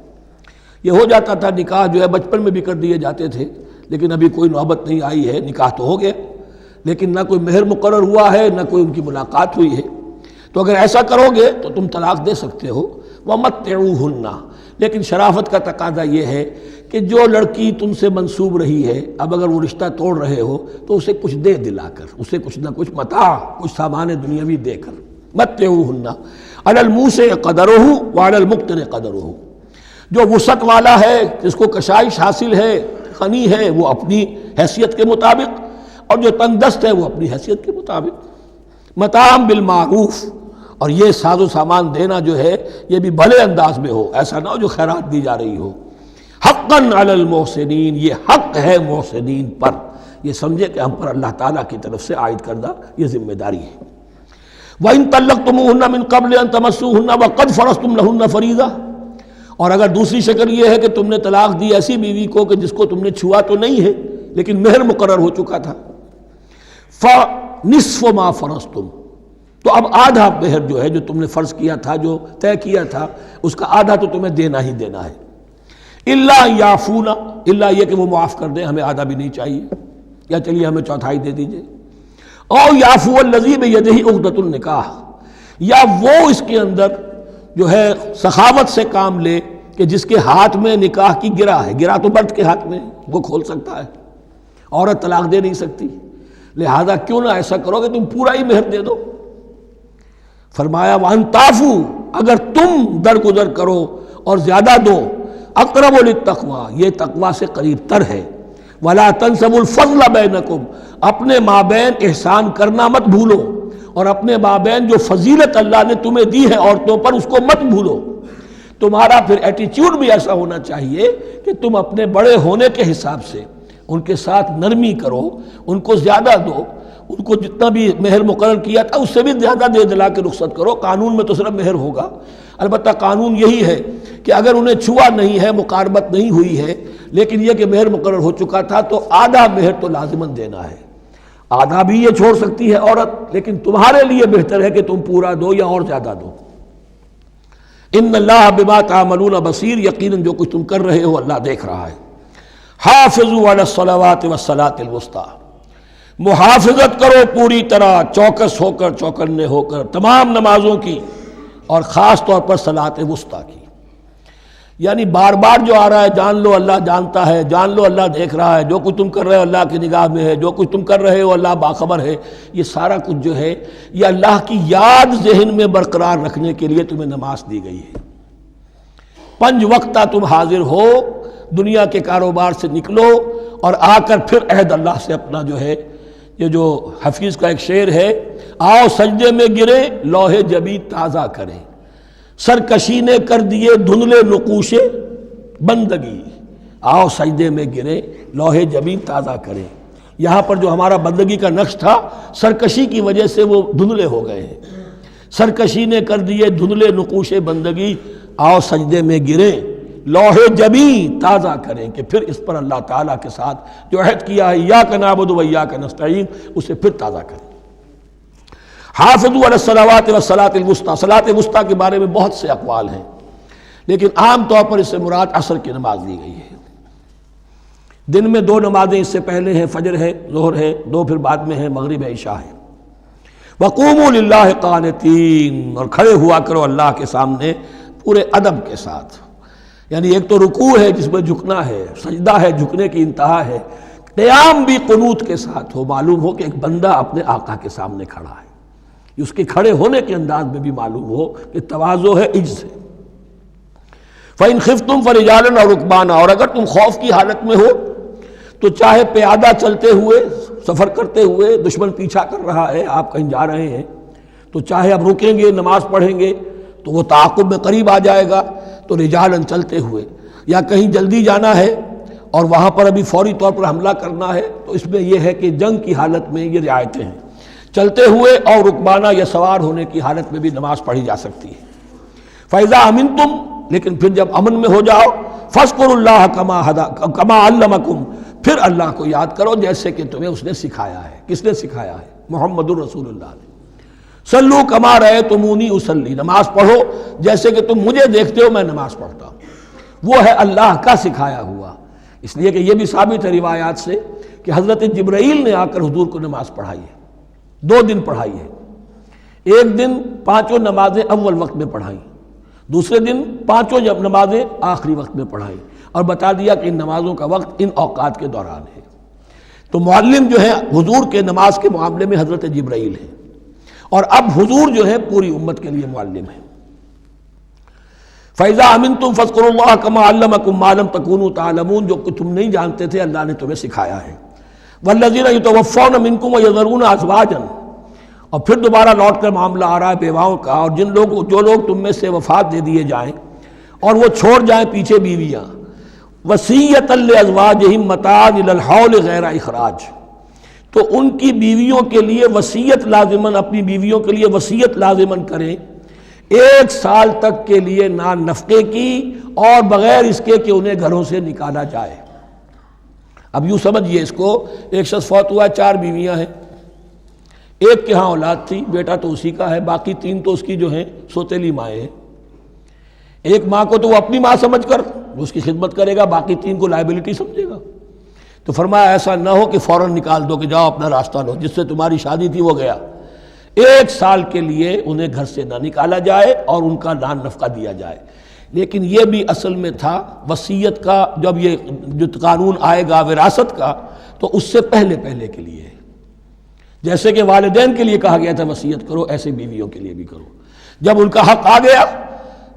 یہ ہو جاتا تھا نکاح جو ہے بچپن میں بھی کر دیے جاتے تھے، لیکن ابھی کوئی نوبت نہیں آئی ہے، نکاح تو ہو گیا لیکن نہ کوئی مہر مقرر ہوا ہے، نہ کوئی ان کی ملاقات ہوئی ہے، تو اگر ایسا کرو گے تو تم طلاق دے سکتے ہو۔ وَمَتِّعُوهُنَّ، لیکن شرافت کا تقاضا یہ ہے کہ جو لڑکی تم سے منسوب رہی ہے، اب اگر وہ رشتہ توڑ رہے ہو تو اسے کچھ دے دلا کر، اسے کچھ نہ کچھ متاع، کچھ سامان دنیاوی دے کر۔ مَتِّعُوهُنَّ عَلَى الْمُوسِعِ قَدَرُهُ وَعَلَى الْمُقْتِرِ قَدَرُهُ، جو وسعت والا ہے، جس کو کشائش حاصل ہے، غنی ہے، وہ اپنی حیثیت کے مطابق، اور جو تنگ دست ہے وہ اپنی حیثیت کے مطابق۔ متاعًا بالمعروف، اور یہ ساز و سامان دینا جو ہے یہ بھی بھلے انداز میں ہو، ایسا نہ ہو جو خیرات دی جا رہی ہو۔ حقا علی المحسنین، یہ حق ہے محسنین پر، یہ سمجھے کہ ہم پر اللہ تعالیٰ کی طرف سے عائد کردہ یہ ذمہ داری ہے۔ وَإِن طَلَّقْتُمُوهُنَّ مِن قَبْلِ أَن تَمَسُّوهُنَّ وَقَدْ فَرَضْتُمْ لَهُنَّ فَرِيضَةً، اور اگر دوسری شکل یہ ہے کہ تم نے طلاق دی ایسی بیوی کو کہ جس کو تم نے چھوا تو نہیں ہے لیکن مہر مقرر ہو چکا تھا، فَنِصْفُ مَا فَرَضْتُمْ، تو اب آدھا مہر جو ہے جو تم نے فرض کیا تھا، جو طے کیا تھا، اس کا آدھا تو تمہیں دینا ہی دینا ہے۔ الا یعفون، الا یہ کہ وہ معاف کر دیں، ہمیں آدھا بھی نہیں چاہیے، یا چلیے ہمیں چوتھائی دے دیجئے، او یعفو الذی بیدہ عقدۃ النکاح، یا وہ اس کے اندر جو ہے سخاوت سے کام لے کہ جس کے ہاتھ میں نکاح کی گرہ ہے، گرہ تو مرد کے ہاتھ میں ہے، وہ کھول سکتا ہے، عورت طلاق دے نہیں سکتی، لہذا کیوں نہ ایسا کرو کہ تم پورا ہی مہر دے دو۔ فرمایا وَأَن تَعْفُوا، اگر تم درگزر کرو اور زیادہ دو، اقرب للتقوی، یہ تقوی سے قریب تر ہے، وَلَا تَنْسَبُوا الْفَضْلَ بَيْنَكُمْ، اپنے مابین احسان کرنا مت بھولو، اور اپنے مابین جو فضیلت اللہ نے تمہیں دی ہے عورتوں پر اس کو مت بھولو۔ تمہارا پھر ایٹیچیوڈ بھی ایسا ہونا چاہیے کہ تم اپنے بڑے ہونے کے حساب سے ان کے ساتھ نرمی کرو، ان کو زیادہ دو، ان کو جتنا بھی مہر مقرر کیا تھا اس سے بھی زیادہ دے دلا کے رخصت کرو۔ قانون میں تو صرف مہر ہوگا، البتہ قانون یہی ہے کہ اگر انہیں چھوا نہیں ہے، مقاربت نہیں ہوئی ہے، لیکن یہ کہ مہر مقرر ہو چکا تھا تو آدھا مہر تو لازماً دینا ہے۔ آدھا بھی یہ چھوڑ سکتی ہے عورت، لیکن تمہارے لیے بہتر ہے کہ تم پورا دو یا اور زیادہ دو۔ ان اللہ بما تعملون بصیر، یقیناً جو کچھ تم کر رہے ہو اللہ دیکھ رہا ہے۔ حافظوا علی الصلوات والصلاۃ الوسطیٰ، محافظت کرو پوری طرح، چوکس ہو کر، چوکنے ہو کر تمام نمازوں کی، اور خاص طور پر صلاۃ وسطیٰ کی۔ یعنی بار بار جو آ رہا ہے، جان لو اللہ جانتا ہے، جان لو اللہ دیکھ رہا ہے، جو کچھ تم کر رہے ہو اللہ کی نگاہ میں ہے، جو کچھ تم کر رہے ہو اللہ باخبر ہے، یہ سارا کچھ جو ہے یہ اللہ کی یاد ذہن میں برقرار رکھنے کے لیے تمہیں نماز دی گئی ہے۔ 5 وقتہ تم حاضر ہو، دنیا کے کاروبار سے نکلو اور آ کر پھر عہد اللہ سے اپنا جو ہے، یہ جو حفیظ کا ایک شعر ہے، آؤ سجدے میں گرے لوح جبیں تازہ کریں، سرکشی نے کر دیے دھندلے نقوش بندگی، آؤ سجدے میں گرے لوح جبیں تازہ کریں۔ یہاں پر جو ہمارا بندگی کا نقش تھا سرکشی کی وجہ سے وہ دھندلے ہو گئے ہیں، سرکشی نے کر دیے دھندلے نقوش بندگی، آؤ سجدے میں گرے لوح جبیں تازہ کریں، کہ پھر اس پر اللہ تعالیٰ کے ساتھ جو عہد کیا ہے ایاک نعبد و ایاک نستعین، اسے پھر تازہ کریں۔ حافظوا علی الصلوات والصلاۃ الوسطیٰ، صلاۃ وسطیٰ کے بارے میں بہت سے اقوال ہیں، لیکن عام طور پر اس سے مراد عصر کی نماز لی گئی ہے۔ دن میں 2 نمازیں اس سے پہلے ہیں، فجر ہے، ظہر ہے، 2 پھر بعد میں ہے، مغرب ہے، عشاء ہے۔ وقوموا للہ قانتین، اور کھڑے ہوا کرو اللہ کے سامنے پورے ادب کے ساتھ، یعنی ایک تو رکوع ہے جس میں جھکنا ہے، سجدہ ہے جھکنے کی انتہا ہے، قیام بھی قنوت کے ساتھ ہو، معلوم ہو کہ ایک بندہ اپنے آقا کے سامنے کھڑا ہے، اس کے کھڑے ہونے کے انداز میں بھی معلوم ہو کہ تواضع ہے، عجز ہے۔ فَإِنْ خِفْتُمْ فَرِجَالًا أَوْ رُكْبَانًا، اور اگر تم خوف کی حالت میں ہو تو چاہے پیادہ چلتے ہوئے، سفر کرتے ہوئے، دشمن پیچھا کر رہا ہے، آپ کہیں جا رہے ہیں تو چاہے اب رکیں گے نماز پڑھیں گے تو وہ تعاقب میں قریب آ جائے گا، تو رجالن چلتے ہوئے، یا کہیں جلدی جانا ہے اور وہاں پر ابھی فوری طور پر حملہ کرنا ہے تو اس میں یہ ہے کہ جنگ کی حالت میں یہ رعایتیں ہیں، چلتے ہوئے اور رکبانہ یا سوار ہونے کی حالت میں بھی نماز پڑھی جا سکتی ہے۔ فَإِذَا أَمِنْتُمْ، لیکن پھر جب امن میں ہو جاؤ، فَاذْكُرُوا اللَّهَ كَمَا عَلَّمَكُمْ، پھر اللہ کو یاد کرو جیسے کہ تمہیں اس نے سکھایا ہے۔ کس نے سکھایا ہے؟ محمد الرسول اللہ نے۔ صلو کما رأیتمونی اصلی، نماز پڑھو جیسے کہ تم مجھے دیکھتے ہو میں نماز پڑھتا ہوں۔ وہ ہے اللہ کا سکھایا ہوا، اس لیے کہ یہ بھی ثابت ہے روایات سے کہ حضرت جبرائیل نے آ کر حضور کو نماز پڑھائی ہے، 2 دن پڑھائی ہے۔ ایک دن 5 نمازیں اول وقت میں پڑھائیں، دوسرے دن 5 نمازیں آخری وقت میں پڑھائیں، اور بتا دیا کہ ان نمازوں کا وقت ان اوقات کے دوران ہے۔ تو معلم جو ہے حضور کے نماز کے معاملے میں حضرت جبرائیل ہے، اور اب حضور جو ہے پوری امت کے لیے معلم ہے۔ فَإِذَا أَمِنْتُمْ فَاذْكُرُوا اللَّهَ كَمَا عَلَّمَكُمْ مَا لَمْ تَكُونُوا تَعْلَمُونَ، جو کہ تم نہیں جانتے تھے اللہ نے تمہیں سکھایا ہے۔ وَالَّذِينَ يُتَوَفَّوْنَ مِنْكُمْ وَيَذَرُونَ أَزْوَاجًا، اور پھر دوبارہ لوٹ کر معاملہ آ رہا ہے بیواؤں کا، اور جو لوگ تم میں سے وفات دے دیے جائیں اور وہ چھوڑ جائیں پیچھے بیویاں، وصیۃ لازواجہم متاعا الی الحول غیر اخراج، تو ان کی بیویوں کے لیے وصیت لازماً، اپنی بیویوں کے لیے وصیت لازماً کریں 1 سال تک کے لیے نان نفقے کی، اور بغیر اس کے کہ انہیں گھروں سے نکالا جائے۔ اب یوں سمجھیے اس کو، ایک شخص فوت ہوا، 4 بیویاں ہیں، ایک کے ہاں اولاد تھی، بیٹا تو اسی کا ہے، باقی 3 تو اس کی جو ہیں سوتیلی مائیں ہیں۔ ایک ماں کو تو وہ اپنی ماں سمجھ کر اس کی خدمت کرے گا، باقی 3 کو لائبلٹی سمجھے گا۔ تو فرمایا ایسا نہ ہو کہ فوراً نکال دو کہ جاؤ اپنا راستہ لو، جس سے تمہاری شادی تھی وہ گیا۔ 1 سال کے لیے انہیں گھر سے نہ نکالا جائے اور ان کا نان نفقہ دیا جائے۔ لیکن یہ بھی اصل میں تھا وصیت کا، جب یہ جو قانون آئے گا وراثت کا تو اس سے پہلے کے لیے، جیسے کہ والدین کے لیے کہا گیا تھا وصیت کرو، ایسے بیویوں کے لیے بھی کرو۔ جب ان کا حق آ گیا،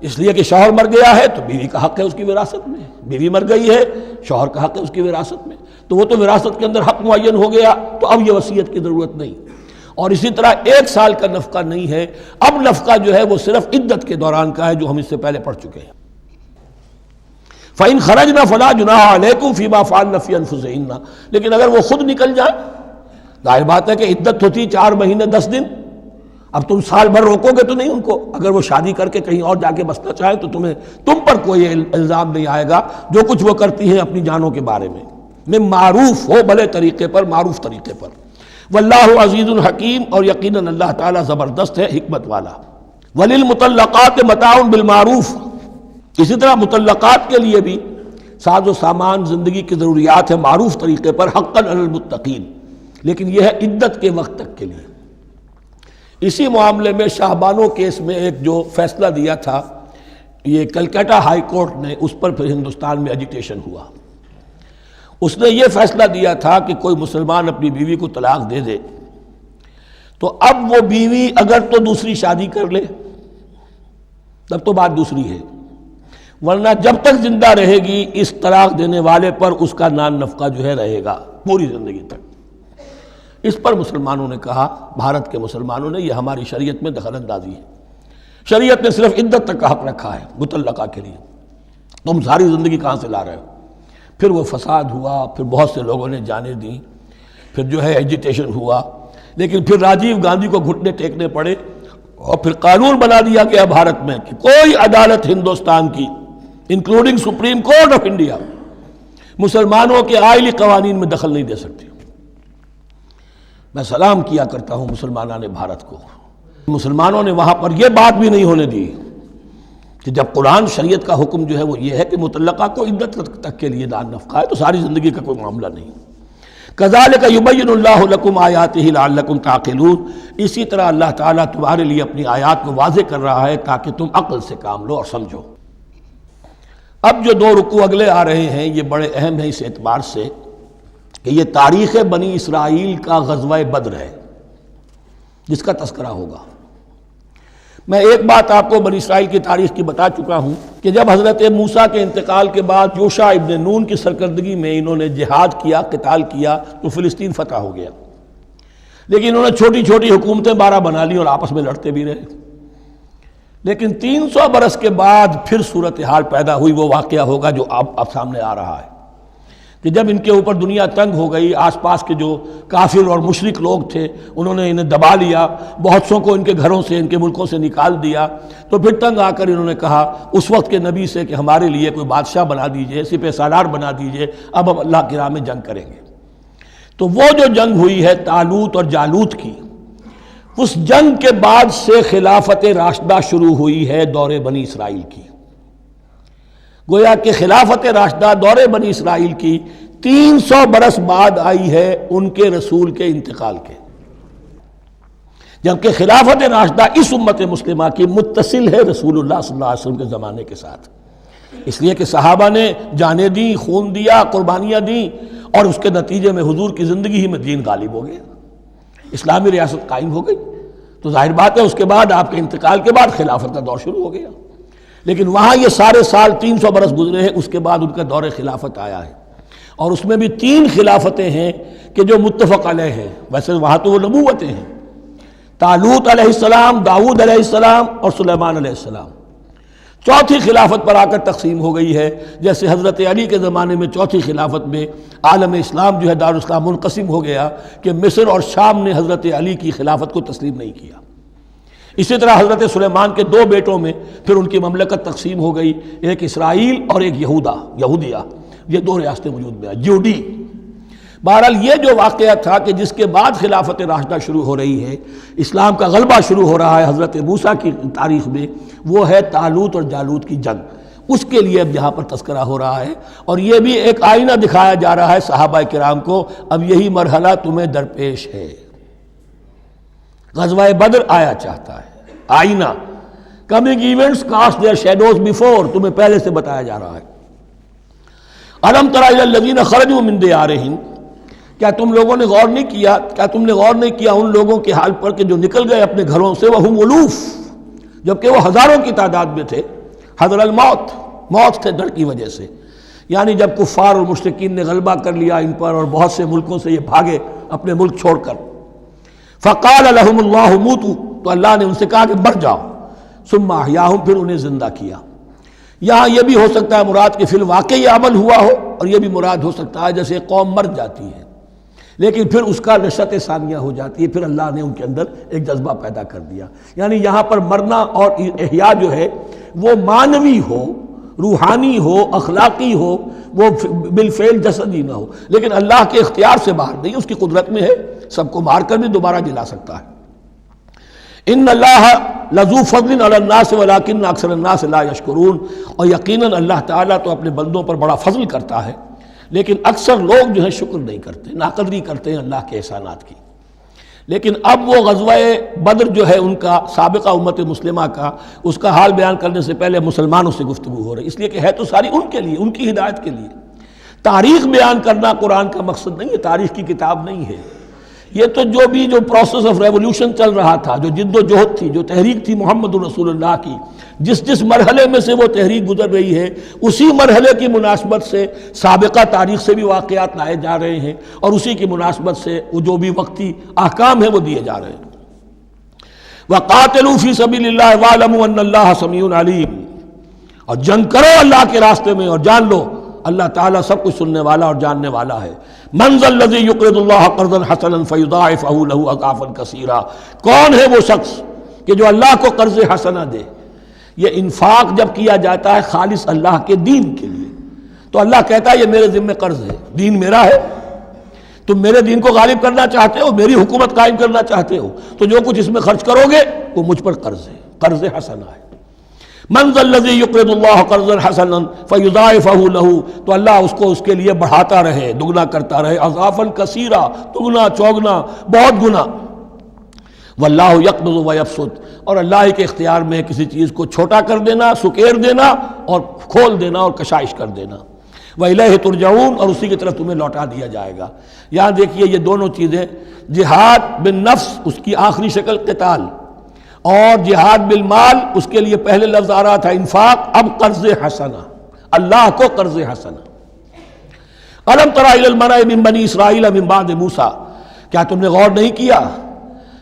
اس لیے کہ شوہر مر گیا ہے تو بیوی کا حق ہے اس کی وراثت میں، بیوی مر گئی ہے شوہر کا حق ہے اس کی وراثت میں، تو وہ تو وراثت کے اندر حق معین ہو گیا، تو اب یہ وصیت کی ضرورت نہیں۔ اور اسی طرح 1 سال کا نفقہ نہیں ہے، اب نفقہ جو ہے وہ صرف عدت کے دوران کا ہے، جو ہم اس سے پہلے پڑھ چکے ہیں۔ فَإِنْ خَرَجْنَ فَلَا جُنَاحَ عَلَيْكُمْ فِي مَا فَعَلْنَ فِي أَنفُسِهِنَّ، لیکن اگر وہ خود نکل جائیں، ظاہر بات ہے کہ عدت ہوتی 4 مہینے 10 دن، اب تم سال بھر روکو گے تو نہیں ان کو، اگر وہ شادی کر کے کہیں اور جا کے بسنا چاہیں تو تم پر کوئی الزام نہیں آئے گا، جو کچھ وہ کرتی ہیں اپنی جانوں کے بارے میں معروف ہو، بھلے طریقے پر، معروف طریقے پر۔ واللہ عزیز الحکیم، اور یقیناً اللہ تعالیٰ زبردست ہے، حکمت والا۔ وللمطلقات متاع بالمعروف، اسی طرح مطلقات کے لیے بھی ساز و سامان زندگی کی ضروریات ہیں معروف طریقے پر، حقا علی المتقین، لیکن یہ ہے عدت کے وقت تک کے لیے۔ اسی معاملے میں شاہ بانو کیس میں ایک جو فیصلہ دیا تھا یہ کلکتہ ہائی کورٹ نے، اس پر پھر ہندوستان میں ایجیٹیشن ہوا۔ اس نے یہ فیصلہ دیا تھا کہ کوئی مسلمان اپنی بیوی کو طلاق دے دے تو اب وہ بیوی اگر تو دوسری شادی کر لے تب تو بات دوسری ہے، ورنہ جب تک زندہ رہے گی اس طلاق دینے والے پر اس کا نان نفقہ جو ہے رہے گا پوری زندگی تک۔ اس پر مسلمانوں نے کہا، بھارت کے مسلمانوں نے، یہ ہماری شریعت میں دخل اندازی ہے، شریعت نے صرف عدت تک کا حق رکھا ہے مطلقہ کے لیے، تم ساری زندگی کہاں سے لا رہے ہو۔ پھر وہ فساد ہوا، پھر بہت سے لوگوں نے جانیں دیں، پھر جو ہے ایجیٹیشن ہوا، لیکن پھر راجیو گاندھی کو گھٹنے ٹیکنے پڑے، اور پھر قانون بنا دیا گیا بھارت میں کہ کوئی عدالت ہندوستان کی including supreme court of India مسلمانوں کے آئلی قوانین میں دخل نہیں دے سکتی۔ میں سلام کیا کرتا ہوں مسلمانان بھارت کو، مسلمانوں نے وہاں پر یہ بات بھی نہیں ہونے دی کہ جب قرآن شریعت کا حکم جو ہے وہ یہ ہے کہ مطلقہ کو عدت تک کے لیے نان نفقہ ہے تو ساری زندگی کا کوئی معاملہ نہیں۔ کذالک یبین اللہ لکم آیاتہ لعلکم تعقلون، اسی طرح اللہ تعالیٰ تمہارے لیے اپنی آیات کو واضح کر رہا ہے تاکہ تم عقل سے کام لو اور سمجھو۔ اب جو 2 رکوع اگلے آ رہے ہیں یہ بڑے اہم ہیں اس اعتبار سے کہ یہ تاریخ بنی اسرائیل کا غزوہ بدر ہے جس کا تذکرہ ہوگا۔ میں ایک بات آپ کو بنی اسرائیل کی تاریخ کی بتا چکا ہوں کہ جب حضرت موسیٰ کے انتقال کے بعد یوشع ابن نون کی سرکردگی میں انہوں نے جہاد کیا، قتال کیا تو فلسطین فتح ہو گیا، لیکن انہوں نے چھوٹی چھوٹی حکومتیں 12 بنا لی اور آپس میں لڑتے بھی رہے۔ لیکن 300 برس کے بعد پھر صورتحال پیدا ہوئی، وہ واقعہ ہوگا جو اب سامنے آ رہا ہے کہ جب ان کے اوپر دنیا تنگ ہو گئی، آس پاس کے جو کافر اور مشرک لوگ تھے انہوں نے انہیں دبا لیا، بہت سوں کو ان کے گھروں سے، ان کے ملکوں سے نکال دیا، تو پھر تنگ آ کر انہوں نے کہا اس وقت کے نبی سے کہ ہمارے لیے کوئی بادشاہ بنا دیجئے، سپہ سالار بنا دیجئے، اب ہم اللہ کی راہ میں جنگ کریں گے۔ تو وہ جو جنگ ہوئی ہے طالوت اور جالوت کی، اس جنگ کے بعد سے خلافت راشدہ شروع ہوئی ہے دور بنی اسرائیل کی۔ گویا کہ خلافت راشدہ دور بنی اسرائیل کی 300 برس بعد آئی ہے ان کے رسول کے انتقال کے، جبکہ خلافت راشدہ اس امت مسلمہ کی متصل ہے رسول اللہ صلی اللہ علیہ وسلم کے زمانے کے ساتھ، اس لیے کہ صحابہ نے جانیں دیں، خون دیا، قربانیاں دیں، اور اس کے نتیجے میں حضور کی زندگی ہی میں دین غالب ہو گیا، اسلامی ریاست قائم ہو گئی۔ تو ظاہر بات ہے اس کے بعد آپ کے انتقال کے بعد خلافت کا دور شروع ہو گیا، لیکن وہاں یہ سارے سال 300 برس گزرے ہیں، اس کے بعد ان کا دور خلافت آیا ہے، اور اس میں بھی 3 خلافتیں ہیں کہ جو متفق علیہ ہیں، ویسے وہاں تو وہ نبوتیں ہیں، طالوت علیہ السلام، داؤد علیہ السلام اور سلیمان علیہ السلام، چوتھی خلافت پر آ کر تقسیم ہو گئی ہے، جیسے حضرت علی کے زمانے میں چوتھی خلافت میں عالم اسلام جو ہے دارالاسلام منقسم ہو گیا کہ مصر اور شام نے حضرت علی کی خلافت کو تسلیم نہیں کیا۔ اسی طرح حضرت سلیمان کے دو بیٹوں میں پھر ان کی مملکت تقسیم ہو گئی، ایک اسرائیل اور ایک یہودیہ، یہ دو ریاستیں وجود میں آئی، جیوڈی۔ بہرحال یہ جو واقعہ تھا کہ جس کے بعد خلافت راشدہ شروع ہو رہی ہے، اسلام کا غلبہ شروع ہو رہا ہے حضرت موسیٰ کی تاریخ میں، وہ ہے طالوت اور جالوت کی جنگ۔ اس کے لیے اب یہاں پر تذکرہ ہو رہا ہے، اور یہ بھی ایک آئینہ دکھایا جا رہا ہے صحابہ کرام کو، اب یہی مرحلہ تمہیں درپیش ہے۔ غزوہ بدر آیا چاہتا ہے، آئینہ، coming events cast their shadows before, تمہیں پہلے سے بتایا جا رہا ہے۔ الم تر الی الذین خرجوا من دیارہم، کیا تم لوگوں نے غور نہیں کیا، کیا تم نے غور نہیں کیا ان لوگوں کے حال پر کہ جو نکل گئے اپنے گھروں سے، وہم الوف، جبکہ وہ ہزاروں کی تعداد میں تھے، حذر الموت، موت سے ڈر کی وجہ سے، یعنی جب کفار اور مشرکین نے غلبہ کر لیا ان پر اور بہت سے ملکوں سے یہ بھاگے اپنے ملک چھوڑ کر، فقال لهم اللہ موتوا، تو اللہ نے ان سے کہا کہ مر جاؤ، ثم احیاہم، پھر انہیں زندہ کیا۔ یہاں یہ بھی ہو سکتا ہے مراد کہ فی الواقع یہ عمل ہوا ہو، اور یہ بھی مراد ہو سکتا ہے جیسے قوم مر جاتی ہے لیکن پھر اس کا نشأت ثانیہ ہو جاتی ہے، پھر اللہ نے ان کے اندر ایک جذبہ پیدا کر دیا۔ یعنی یہاں پر مرنا اور احیاء جو ہے وہ معنوی ہو، روحانی ہو، اخلاقی ہو، وہ بالفعل جسدی نہ ہو، لیکن اللہ کے اختیار سے باہر نہیں، اس کی قدرت میں ہے، سب کو مار کر بھی دوبارہ جلا سکتا ہے۔ ان اللہ لذو فضل علی الناس ولکن اکثر الناس لا یشکرون، اور یقیناً اللہ تعالیٰ تو اپنے بندوں پر بڑا فضل کرتا ہے، لیکن اکثر لوگ جو ہیں شکر نہیں کرتے، ناقدری کرتے ہیں اللہ کے احسانات کی۔ لیکن اب وہ غزوہ بدر جو ہے ان کا، سابقہ امت مسلمہ کا، اس کا حال بیان کرنے سے پہلے مسلمانوں سے گفتگو ہو رہی، اس لیے کہ ہے تو ساری ان کے لیے، ان کی ہدایت کے لیے۔ تاریخ بیان کرنا قرآن کا مقصد نہیں ہے، تاریخ کی کتاب نہیں ہے یہ، تو جو پروسیس آف ریولوشن چل رہا تھا، جو جد و جہد تھی، جو تحریک تھی محمد رسول اللہ کی، جس مرحلے میں سے وہ تحریک گزر رہی ہے، اسی مرحلے کی مناسبت سے سابقہ تاریخ سے بھی واقعات لائے جا رہے ہیں، اور اسی کی مناسبت سے وہ جو بھی وقتی احکام ہیں وہ دیے جا رہے ہیں۔ وَقَاتِلُوا فِي سَبِيلِ اللَّهِ وَاعْلَمُوا أَنَّ اللَّهَ سَمِيعٌ عَلِيمٌ، اور جنگ کرو اللہ کے راستے میں، اور جان لو اللہ تعالیٰ سب کچھ سننے والا اور جاننے والا ہے۔ مَنْ ذَا الَّذِي يُقْرِضُ اللَّهَ قَرْضًا حَسَنًا فَيُضَاعِفَهُ لَهُ أَضْعَافًا كَثِيرًا، کون ہے وہ شخص کہ جو اللہ کو قرض حسنہ دے؟ یہ انفاق جب کیا جاتا ہے خالص اللہ کے دین کے لیے، تو اللہ کہتا ہے یہ میرے ذمہ قرض ہے، دین میرا ہے، تم میرے دین کو غالب کرنا چاہتے ہو، میری حکومت قائم کرنا چاہتے ہو، تو جو کچھ اس میں خرچ کرو گے وہ مجھ پر قرض ہے، قرض حسنہ ہے۔ من ذا الذی یقرض اللہ قرضا حسنا فیضاعفہ لہ، تو اللہ اس کو اس کے لیے بڑھاتا رہے، دگنا کرتا رہے، اضعافا کثیرا، دگنا چوگنا، بہت گنا۔ واللہ یقبض ویبسط، اور اللہ ہی کے اختیار میں کسی چیز کو چھوٹا کر دینا، سکیر دینا، اور کھول دینا اور کشائش کر دینا۔ وَإِلَيْهِ تُرْجَعُونَ، اور اسی کی طرف تمہیں لوٹا دیا جائے گا۔ یہاں دیکھیے یہ دونوں چیزیں، جہاد بالنفس اس کی آخری شکل قتال، اور جہاد بالمال اس کے لیے پہلے لفظ آ رہا تھا انفاق، اب قرض حسنہ، اللہ کو قرض حسنہ۔ أَلَمْ تَرَ إِلَى الْمَلَإِ مِن بَنِي إِسْرَائِيلَ مِن بَعْدِ مُوسَىٰ، کیا تم نے غور نہیں کیا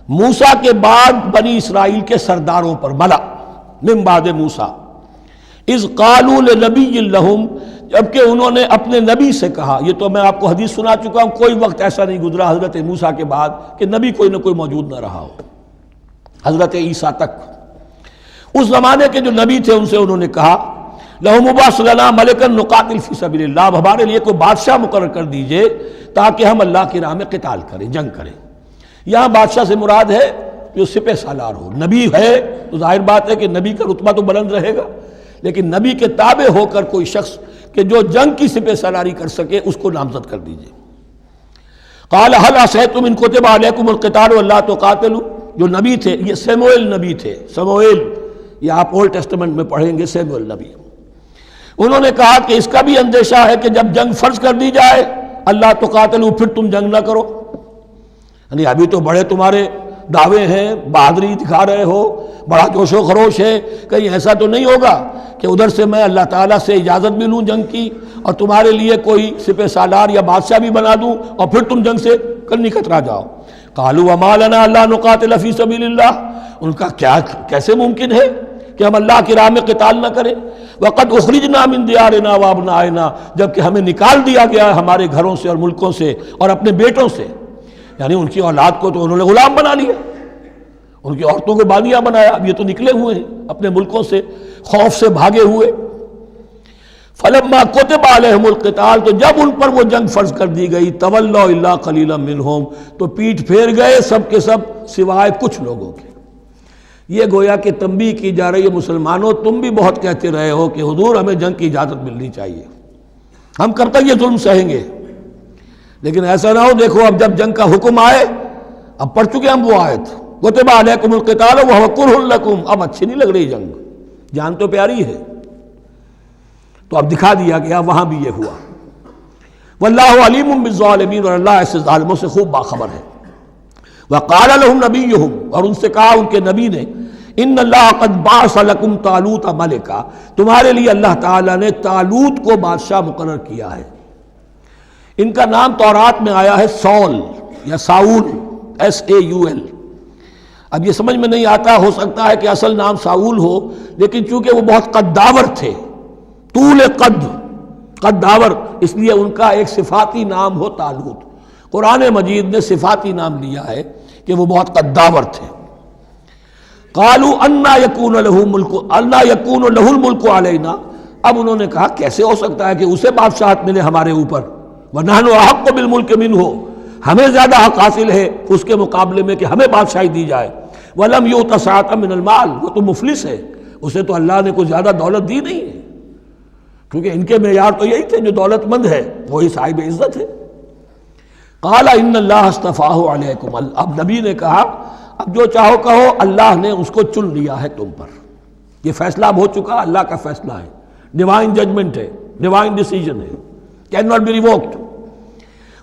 موسیٰ کے بعد بنی اسرائیل کے سرداروں پر، ملا من بعد موسیٰ، اذ قالوا لنبی لہم، جبکہ انہوں نے اپنے نبی سے کہا، یہ تو میں آپ کو حدیث سنا چکا ہوں، کوئی وقت ایسا نہیں گزرا حضرت موسیٰ کے بعد کہ نبی کوئی نہ کوئی موجود نہ رہا ہو، حضرت عیسیٰ تک۔ اس زمانے کے جو نبی تھے ان سے انہوں نے کہا لَهُمْ مُبَعْثْ لَنَا مَلِكًا نُقَاتِلْ فِي سَبِيلِ اللَّهِ، اب ہمارے لیے کوئی بادشاہ مقرر کر دیجئے تاکہ ہم اللہ کی راہ میں قتال کریں، جنگ کریں۔ یہاں بادشاہ سے مراد ہے جو سپہ سالار ہو، نبی ہے تو ظاہر بات ہے کہ نبی کا رتبہ تو بلند رہے گا، لیکن نبی کے تابع ہو کر کوئی شخص کہ جو جنگ کی سپہ سالاری کر سکے اس کو نامزد کر دیجئے۔ قال هل عصیتم ان کتب علیکم القتال الا تقاتلوا، جو نبی تھے یہ سیموئیل نبی تھے، سموئیل، یہ آپ اولڈ ٹیسٹمنٹ میں پڑھیں گے، سیموئیل نبی۔ انہوں نے کہا کہ اس کا بھی اندیشہ ہے کہ جب جنگ فرض کر دی جائے اللہ تقاتلوا، پھر تم جنگ نہ کرو، یعنی ابھی تو بڑے تمہارے دعوے ہیں، بہادری دکھا رہے ہو، بڑا جوش و خروش ہے، کہیں ایسا تو نہیں ہوگا کہ ادھر سے میں اللہ تعالیٰ سے اجازت بھی لوں جنگ کی اور تمہارے لیے کوئی سپہ سالار یا بادشاہ بھی بنا دوں اور پھر تم جنگ سے کرنی کترا جاؤ۔ قالوا وما لنا الا نقاتل فی سبیل اللہ، ان کا کیسے ممکن ہے کہ ہم اللہ کی راہ میں قتال نہ کریں؟ وقد اخرجنا من دیارنا وابنائنا، جبکہ ہمیں نکال دیا گیا ہے ہمارے گھروں سے اور ملکوں سے اور اپنے بیٹوں سے، یعنی ان کی اولاد کو تو انہوں نے غلام بنا لیا، ان کی عورتوں کو بانیہ بنایا، اب یہ تو نکلے ہوئے ہیں اپنے ملکوں سے خوف سے بھاگے ہوئے۔ فلما كتب علیہم القتال، تو جب ان پر وہ جنگ فرض کر دی گئی، تولوا الا قلیلا منہم، تو پیٹھ پھیر گئے سب کے سب سوائے کچھ لوگوں کے۔ یہ گویا کہ تنبیہ کی جا رہی ہے، مسلمانوں تم بھی بہت کہتے رہے ہو کہ حضور ہمیں جنگ کی اجازت ملنی چاہیے، ہم کب تک یہ ظلم سہیں گے، لیکن ایسا نہ ہو دیکھو اب جب جنگ کا حکم آئے، اب پڑھ چکے ہم وہ آیت کتب علیکم القتال وہو کرہ لکم، اب اچھی نہیں لگ رہی جنگ، جان تو پیاری ہے، تو اب دکھا دیا گیا وہاں بھی یہ ہوا۔ واللہ علیم بالظالمین، اور اللہ ایسے ظالموں سے خوب باخبر ہے۔ وقال لهم نبیہم، اور ان سے کہا ان کے نبی نے، ان اللہ قد بعث لکم طالوت ملکا، تمہارے لیے اللہ تعالیٰ نے طالوت کو بادشاہ مقرر کیا ہے۔ ان کا نام تورات میں آیا ہے سول یا ساؤل، SAUL۔ اب یہ سمجھ میں نہیں آتا، ہو سکتا ہے کہ اصل نام ساؤل ہو، لیکن چونکہ وہ بہت قداور تھے، طول قداور، اس لیے ان کا ایک صفاتی نام ہو طالوت۔ قرآن مجید نے صفاتی نام لیا ہے کہ وہ بہت قداور تھے۔ قالوا انا یکون لہ الملک علینا، اب انہوں نے کہا کیسے ہو سکتا ہے کہ اسے بادشاہت ملے ہمارے اوپر، ونحن احق بالملک منہ، ہمیں زیادہ حق حاصل ہے اس کے مقابلے میں کہ ہمیں بادشاہی دی جائے۔ ولم یؤت سعۃ من المال، وہ تو مفلس ہے، اسے تو اللہ نے کوئی زیادہ دولت دی نہیں ہے، کیونکہ ان کے معیار تو یہی تھے جو دولت مند ہے وہی صاحب عزت ہے۔ قال ان اللہ اصطفاہ علیکم، اب نبی نے کہا اب جو چاہو کہو، اللہ نے اس کو چن لیا ہے تم پر، یہ فیصلہ اب ہو چکا، اللہ کا فیصلہ ہے، ڈیوائن ججمنٹ ہے، ڈیوائن ڈیسیجن ہے، کین ناٹ بی ریووکڈ۔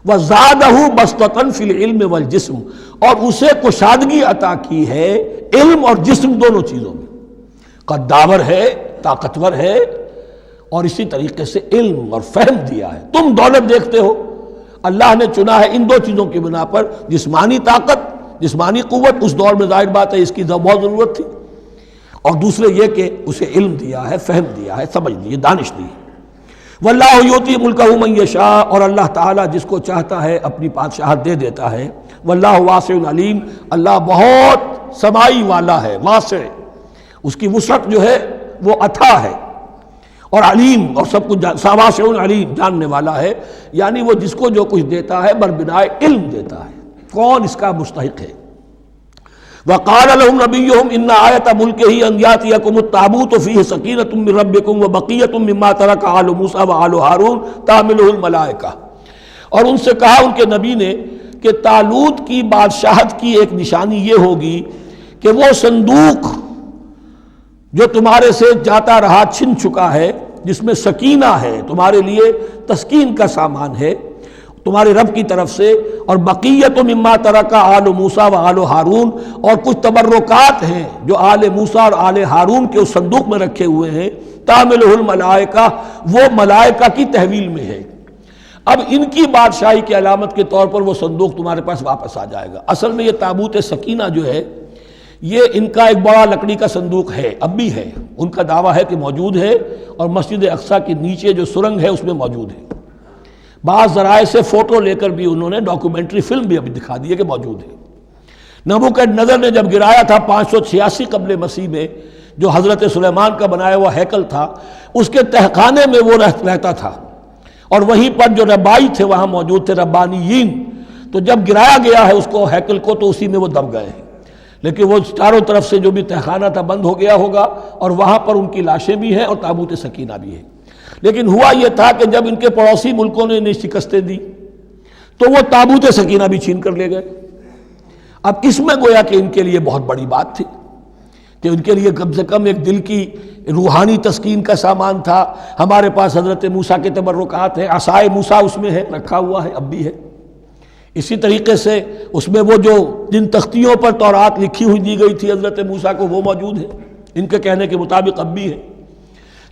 وزادہ بسطۃ فی العلم والجسم، اور اسے کشادگی عطا کی ہے علم اور جسم دونوں چیزوں میں، قداور ہے، طاقتور ہے، اور اسی طریقے سے علم اور فہم دیا ہے۔ تم دولت دیکھتے ہو، اللہ نے چنا ہے ان دو چیزوں کی بنا پر، جسمانی طاقت، جسمانی قوت، اس دور میں ظاہر بات ہے اس کی بہت ضرورت تھی، اور دوسرے یہ کہ اسے علم دیا ہے، فہم دیا ہے، سمجھ دی ہے، دانش دی ہے۔ واللہ یؤتی ملکہ من یشاء، اور اللہ تعالیٰ جس کو چاہتا ہے اپنی بادشاہت دے دیتا ہے۔ واللہ واسع علیم، اللہ بہت سمائی والا ہے، واسع، اس کی وسعت جو ہے وہ اتھا ہے، اور علیم، اور سب کچھ واسع علیم، جاننے والا ہے، یعنی وہ جس کو جو کچھ دیتا ہے بربنائے علم دیتا ہے، کون اس کا مستحق ہے۔ وقال لهم نبيهم ان آیۃ ملکہ ان یاتیکم التابوت فیہ سکینۃ من ربکم وبقیۃ مما ترک آل موسیٰ وآل ہارون تحملہ الملائکہ، اور ان سے کہا ان کے نبی نے کہ طالوت کی بادشاہت کی ایک نشانی یہ ہوگی کہ وہ صندوق جو تمہارے سے جاتا رہا چھن چکا ہے، جس میں سکینہ ہے، تمہارے لیے تسکین کا سامان ہے تمہارے رب کی طرف سے، اور بقیت مما ترک آل موسیٰ و آل ہارون، اور کچھ تبرکات ہیں جو آل موسیٰ اور آل ہارون کے اس صندوق میں رکھے ہوئے ہیں، تحملہ الملائکہ، وہ ملائکہ کی تحویل میں ہے۔ اب ان کی بادشاہی کی علامت کے طور پر وہ صندوق تمہارے پاس واپس آ جائے گا۔ اصل میں یہ تابوت سکینہ جو ہے یہ ان کا ایک بڑا لکڑی کا صندوق ہے، اب بھی ہے، ان کا دعویٰ ہے کہ موجود ہے، اور مسجد اقصیٰ کے نیچے جو سرنگ ہے اس میں موجود ہے۔ بعض ذرائع سے فوٹو لے کر بھی انہوں نے ڈاکومنٹری فلم بھی ابھی دکھا دی ہے کہ موجود ہے۔ نبوکدنضر نے جب گرایا تھا 586 قبل مسیح میں، جو حضرت سلیمان کا بنایا ہوا ہیکل تھا، اس کے تہخانے میں وہ رہتا تھا، اور وہیں پر جو ربائی تھے وہاں موجود تھے، ربانیین، تو جب گرایا گیا ہے اس کو ہیکل کو تو اسی میں وہ دب گئے ہیں، لیکن وہ چاروں طرف سے جو بھی تہخانہ تھا بند ہو گیا ہوگا، اور وہاں پر ان کی لاشیں بھی ہیں اور تابوت سکینہ بھی ہے۔ لیکن ہوا یہ تھا کہ جب ان کے پڑوسی ملکوں نے انہیں شکستیں دی تو وہ تابوت سکینہ بھی چھین کر لے گئے۔ اب اس میں گویا کہ ان کے لیے بہت بڑی بات تھی کہ ان کے لیے کم سے کم ایک دل کی روحانی تسکین کا سامان تھا۔ ہمارے پاس حضرت موسیٰ کے تبرکات ہیں، عصائے موسیٰ اس میں ہے، رکھا ہوا ہے، اب بھی ہے۔ اسی طریقے سے اس میں وہ جو جن تختیوں پر تورات لکھی ہوئی دی گئی تھی حضرت موسیٰ کو، وہ موجود ہے، ان کے کہنے کے مطابق اب بھی ہے۔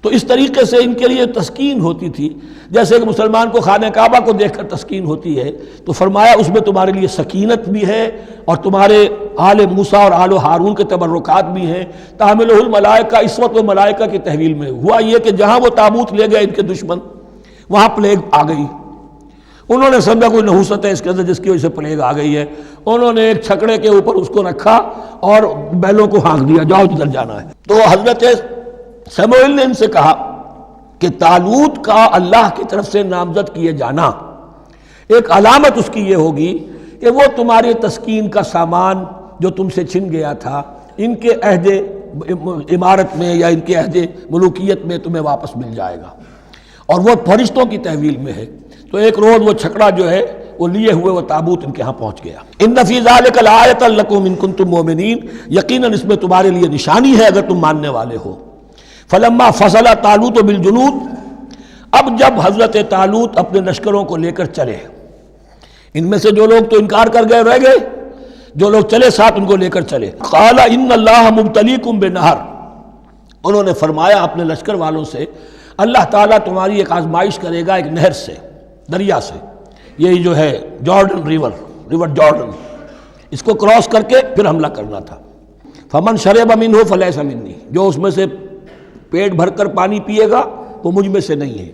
تو اس طریقے سے ان کے لیے تسکین ہوتی تھی، جیسے کہ مسلمان کو خانہ کعبہ کو دیکھ کر تسکین ہوتی ہے، تو فرمایا اس میں تمہارے لیے سکینت بھی ہے اور تمہارے آل موسیٰ اور آل ہارون کے تبرکات بھی ہیں۔ تحملہ الملائکہ، اس وقت وہ ملائکہ کی تحویل میں ہوا یہ کہ جہاں وہ تابوت لے گئے ان کے دشمن، وہاں پلیگ آ گئی۔ انہوں نے سمجھا کوئی نحوست ہے اس کے اندر جس کی وجہ سے پلیگ آ گئی ہے، انہوں نے ایک چھکڑے کے اوپر اس کو رکھا اور بیلوں کو ہانک دیا، جاؤ جدھر جانا ہے۔ تو حضرت سموئیل نے ان سے کہا کہ طالوت کا اللہ کی طرف سے نامزد کیے جانا ایک علامت اس کی یہ ہوگی کہ وہ تمہاری تسکین کا سامان جو تم سے چھن گیا تھا ان کے عہد عمارت میں یا ان کے عہد ملوکیت میں تمہیں واپس مل جائے گا، اور وہ فرشتوں کی تحویل میں ہے۔ تو ایک روز وہ چھکڑا جو ہے وہ لیے ہوئے وہ تابوت ان کے ہاں پہنچ گیا۔ ان فی ذلک لآیۃ لکم ان کنتم مؤمنین، یقیناً اس میں تمہارے لیے نشانی ہے اگر تم ماننے والے ہو۔ فلما فصل طالوت بالجنود، اب جب حضرت طالوت اپنے لشکروں کو لے کر چلے، ان میں سے جو لوگ تو انکار کر گئے رہ گئے، جو لوگ چلے ساتھ ان کو لے کر چلے۔ قال ان اللہ مبتلیکم بنہر، انہوں نے فرمایا اپنے لشکر والوں سے اللہ تعالیٰ تمہاری ایک آزمائش کرے گا ایک نہر سے، دریا سے، یہی جو ہے جارڈن ریور جارڈن، اس کو کراس کر کے پھر حملہ کرنا تھا۔ فمن شرب منہ فلیس منی، جو اس میں سے پیٹ بھر کر پانی پیے گا وہ مجھ میں سے نہیں ہے۔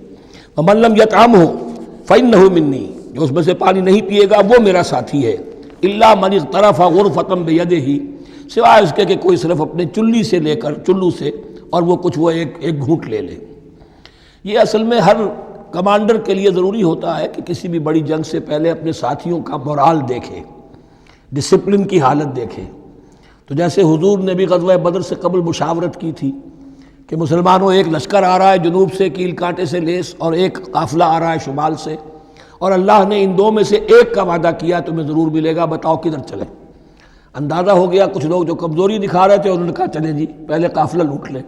ومن لم یطعمہ فإنہ منی، جو اس میں سے پانی نہیں پیے گا وہ میرا ساتھی ہے۔ الا من اغترف غرفۃ بیدہ، سوائے اس کے کہ کوئی صرف اپنے چلو سے اور وہ کچھ وہ ایک گھونٹ لے لے۔ یہ اصل میں ہر کمانڈر کے لیے ضروری ہوتا ہے کہ کسی بھی بڑی جنگ سے پہلے اپنے ساتھیوں کا مورال دیکھے، ڈسپلن کی حالت دیکھے۔ تو جیسے حضور نے بھی غزوہ بدر سے قبل مشاورت کی تھی کہ مسلمانوں ایک لشکر آ رہا ہے جنوب سے کیل کانٹے سے لیس، اور ایک قافلہ آ رہا ہے شمال سے، اور اللہ نے ان دو میں سے ایک کا وعدہ کیا تمہیں ضرور ملے گا، بتاؤ کدھر چلیں۔ اندازہ ہو گیا کچھ لوگ جو کمزوری دکھا رہے تھے انہوں نے کہا چلیں جی پہلے قافلہ لوٹ لیں،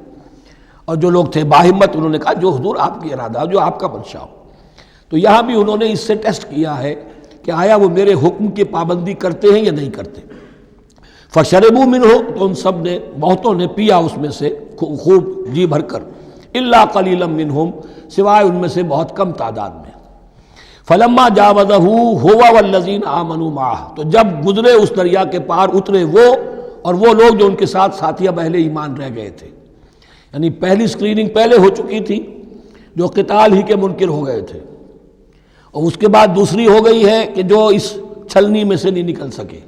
اور جو لوگ تھے باہمت انہوں نے کہا جو حضور آپ کی ارادہ جو آپ کا منشا ہو۔ تو یہاں بھی انہوں نے اس سے ٹیسٹ کیا ہے کہ آیا وہ میرے حکم کی پابندی کرتے ہیں یا نہیں کرتے۔ فشربوا منہ، تو ان سب نے بہتوں نے پیا اس میں سے خوب جی بھر کر، الا قلیلا منہم، سوائے ان میں سے بہت کم تعداد میں۔ فلما جاوزہ ہوا والذین آمنوا معہ، تو جب گزرے اس دریا کے پار اترے وہ اور وہ لوگ جو ان کے ساتھ ساتھیہ اہل ایمان رہ گئے تھے، یعنی پہلی سکریننگ پہلے ہو چکی تھی جو قتال ہی کے منکر ہو گئے تھے، اور اس کے بعد دوسری ہو گئی ہے کہ جو اس چھلنی میں سے نہیں نکل سکے،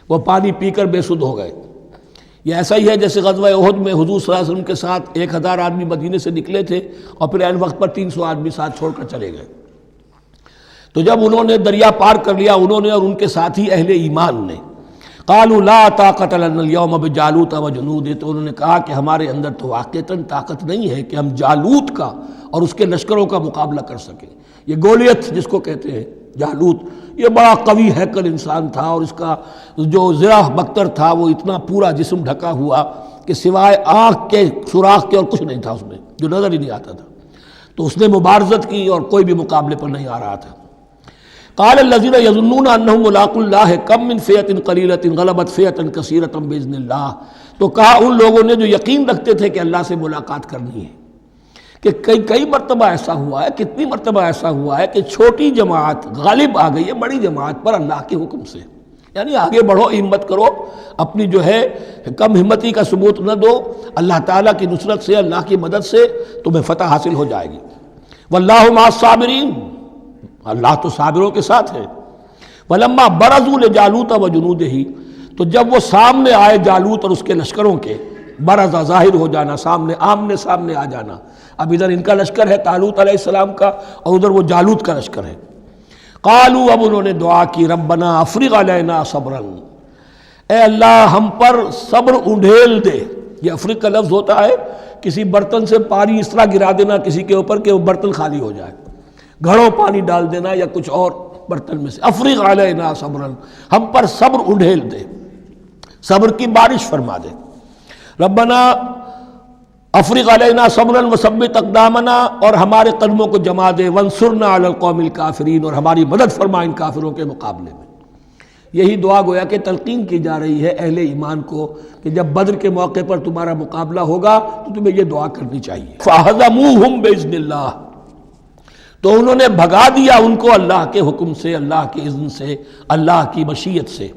وہ پانی پی کر بے سدھ ہو گئے۔ یہ ایسا ہی ہے جیسے غزوہ احد میں حضور صلی اللہ علیہ وسلم کے ساتھ 1000 آدمی مدینے سے نکلے تھے اور پھر عین وقت پر 300 آدمی ساتھ چھوڑ کر چلے گئے۔ تو جب انہوں نے دریا پار کر لیا انہوں نے اور ان کے ساتھی اہل ایمان نے، قالوا لا طاقت لنا اليوم بجالوت وجنودہ، تو انہوں نے کہا کہ ہمارے اندر تو واقعتاً طاقت نہیں ہے کہ ہم جالوت کا اور اس کے لشکروں کا مقابلہ کر سکیں۔ یہ گولیت جس کو کہتے ہیں جالوت، یہ بڑا قوی ہیکل انسان تھا، اور اس کا جو زرہ بختر تھا وہ اتنا پورا جسم ڈھکا ہوا کہ سوائے آنکھ کے سوراخ کے اور کچھ نہیں تھا اس میں، جو نظر ہی نہیں آتا تھا۔ تو اس نے مبارزت کی اور کوئی بھی مقابلے پر نہیں آ رہا تھا۔ قال الذين يظنون انهم ملاقو الله كم من فئة قليلة غلبت فئة كثيرة باذن الله، تو کہا ان لوگوں نے جو یقین رکھتے تھے کہ اللہ سے ملاقات کرنی ہے کہ کئی مرتبہ ایسا ہوا ہے، کتنی مرتبہ ایسا ہوا ہے کہ چھوٹی جماعت غالب آ گئی ہے بڑی جماعت پر اللہ کے حکم سے، یعنی آگے بڑھو، ہمت کرو، اپنی جو ہے کم ہمتی کا ثبوت نہ دو، اللہ تعالیٰ کی نصرت سے اللہ کی مدد سے تمہیں فتح حاصل ہو جائے گی۔ واللہ مع الصابرین، اللہ تو صابروں کے ساتھ ہے۔ وَلَمَّا بَرَزُوا لِجَالُوتَ وَجُنُودِهِ، تو جب وہ سامنے آئے جالوت اور اس کے لشکروں کے، برزا ظاہر ہو جانا، سامنے آمنے سامنے آ جانا، اب ادھر ان کا لشکر ہے طالوت علیہ السلام کا اور ادھر وہ جالوت کا لشکر ہے۔ قالوا، اب انہوں نے دعا کی، ربنا افرغ علینا صبرا، اے اللہ ہم پر صبر انڈھیل دے۔ یہ افرغ کا لفظ ہوتا ہے کسی برتن سے پانی اس طرح گرا دینا کسی کے اوپر کہ وہ برتن خالی ہو جائے، گھڑوں پانی ڈال دینا یا کچھ اور برتن میں سے۔ افرغ علینا صبرا، ہم پر صبر انڈھیل دے، صبر کی بارش فرما دے۔ ربنا افرغ علینا صبرا وثبت اقدامنا، اور ہمارے قدموں کو جما دے، وانصرنا علی القوم الکافرین، اور ہماری مدد فرما ان کافروں کے مقابلے میں۔ یہی دعا گویا کہ تلقین کی جا رہی ہے اہل ایمان کو کہ جب بدر کے موقع پر تمہارا مقابلہ ہوگا تو تمہیں یہ دعا کرنی چاہیے۔ فَهَزَمُوهُمْ بِإِذْنِ اللَّهِ، تو انہوں نے بھگا دیا ان کو اللہ کے حکم سے، اللہ کے اذن سے، اللہ کی مشیت سے۔